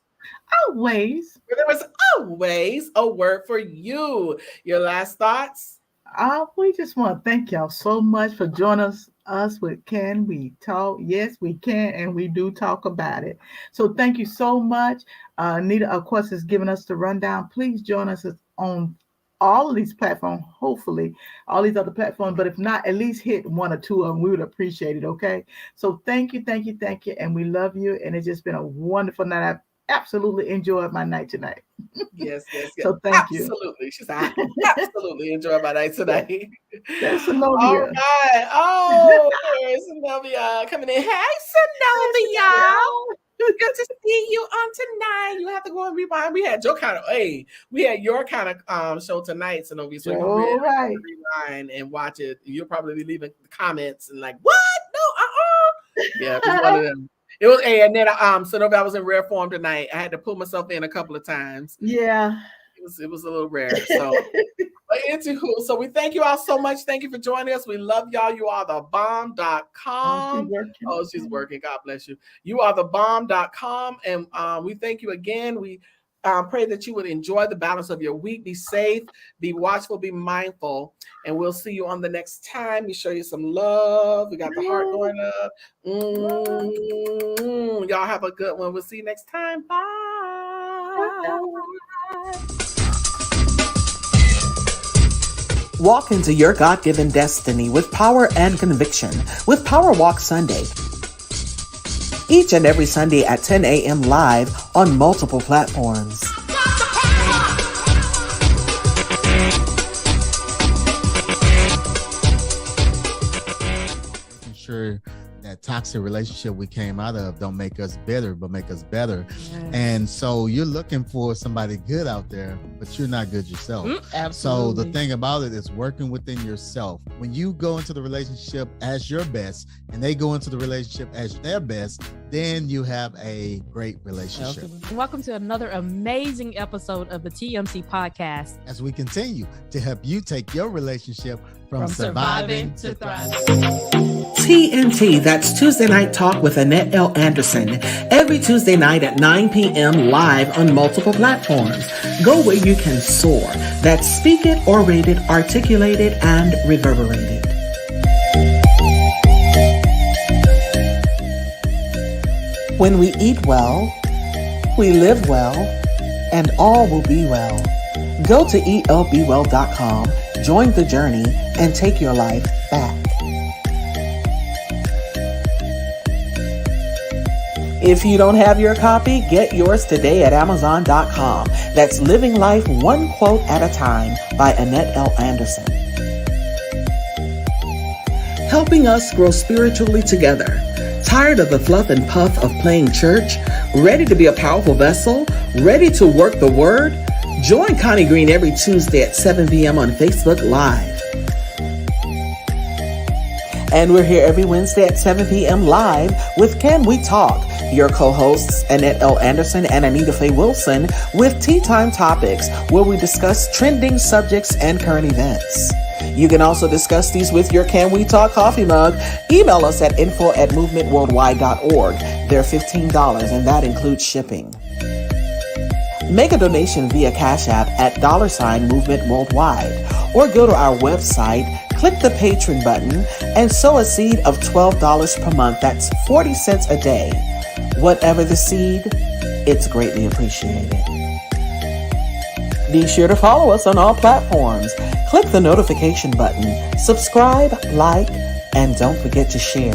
Speaker 2: Always.
Speaker 1: There was always a word for you. Your last thoughts?
Speaker 2: We just want to thank y'all so much for joining us with Can We Talk? Yes, we can, and we do talk about it. So thank you so much. Anita, of course, has given us the rundown. Please join us on all of these platforms, hopefully all these other platforms, but if not, at least hit one or two of them. We would appreciate it, okay? So thank you, and we love you, and it's just been a wonderful night. I've absolutely enjoyed my night tonight.
Speaker 1: Yes.
Speaker 2: So thank you.
Speaker 1: Absolutely. She said, I absolutely enjoyed my night tonight.
Speaker 2: That's Zenobia.
Speaker 1: All right. Oh, there's Zenobia coming in. Hey, Zenobia. Good to see you on tonight. You have to go and rewind. We had your kind of show tonight, Zenobia. So you can rewind and watch it. You'll probably be leaving comments and like, what? No, Yeah, it was one of them. It was, and then Zenobia, I was in rare form tonight. I had to pull myself in a couple of times.
Speaker 2: Yeah.
Speaker 1: It was a little rare. So, but anywho, so we thank you all so much. Thank you for joining us. We love y'all. You are the bomb.com. Oh, she's working. God bless you. You are the bomb.com. And we thank you again. We pray that you would enjoy the balance of your week. Be safe, be watchful, be mindful. And we'll see you on the next time. We show you some love. We got the heart going up. Y'all have a good one. We'll see you next time. Bye.
Speaker 3: Walk into your God-given destiny with power and conviction with Power Walk Sunday. Each and every Sunday at 10 a.m. live on multiple platforms.
Speaker 4: Making sure that toxic relationship we came out of don't make us bitter, but make us better. And so you're looking for somebody good out there, but you're not good yourself. So the thing about it is working within yourself. When you go into the relationship as your best and they go into the relationship as their best, then you have a great relationship.
Speaker 5: Welcome to another amazing episode of the TMC podcast.
Speaker 4: As we continue to help you take your relationship from surviving to thriving.
Speaker 3: TNT, that's Tuesday Night Talk with Annette L. Anderson, every Tuesday night at 9 p.m. live on multiple platforms. Go where you can soar. That's speak it, orated, articulated, and reverberated. When we eat well, we live well, and all will be well. Go to elbwell.com, join the journey, and take your life back. If you don't have your copy, get yours today at Amazon.com. That's Living Life One Quote at a Time by Annette L. Anderson. Helping us grow spiritually together. Tired of the fluff and puff of playing church? Ready to be a powerful vessel? Ready to work the word? Join Connie Green every Tuesday at 7 p.m. on Facebook Live. And we're here every Wednesday at 7 p.m. live with Can We Talk? Your co-hosts, Annette L. Anderson and Anita Faye Wilson, with Tea Time Topics, where we discuss trending subjects and current events. You can also discuss these with your Can We Talk coffee mug. Email us at info@movementworldwide.org. They're $15, and that includes shipping. Make a donation via Cash App at $Movement Worldwide, or go to our website, click the Patron button, and sow a seed of $12 per month. That's 40 cents a day. Whatever the seed, it's greatly appreciated. Be sure to follow us on all platforms. Click the notification button, subscribe, like, and don't forget to share.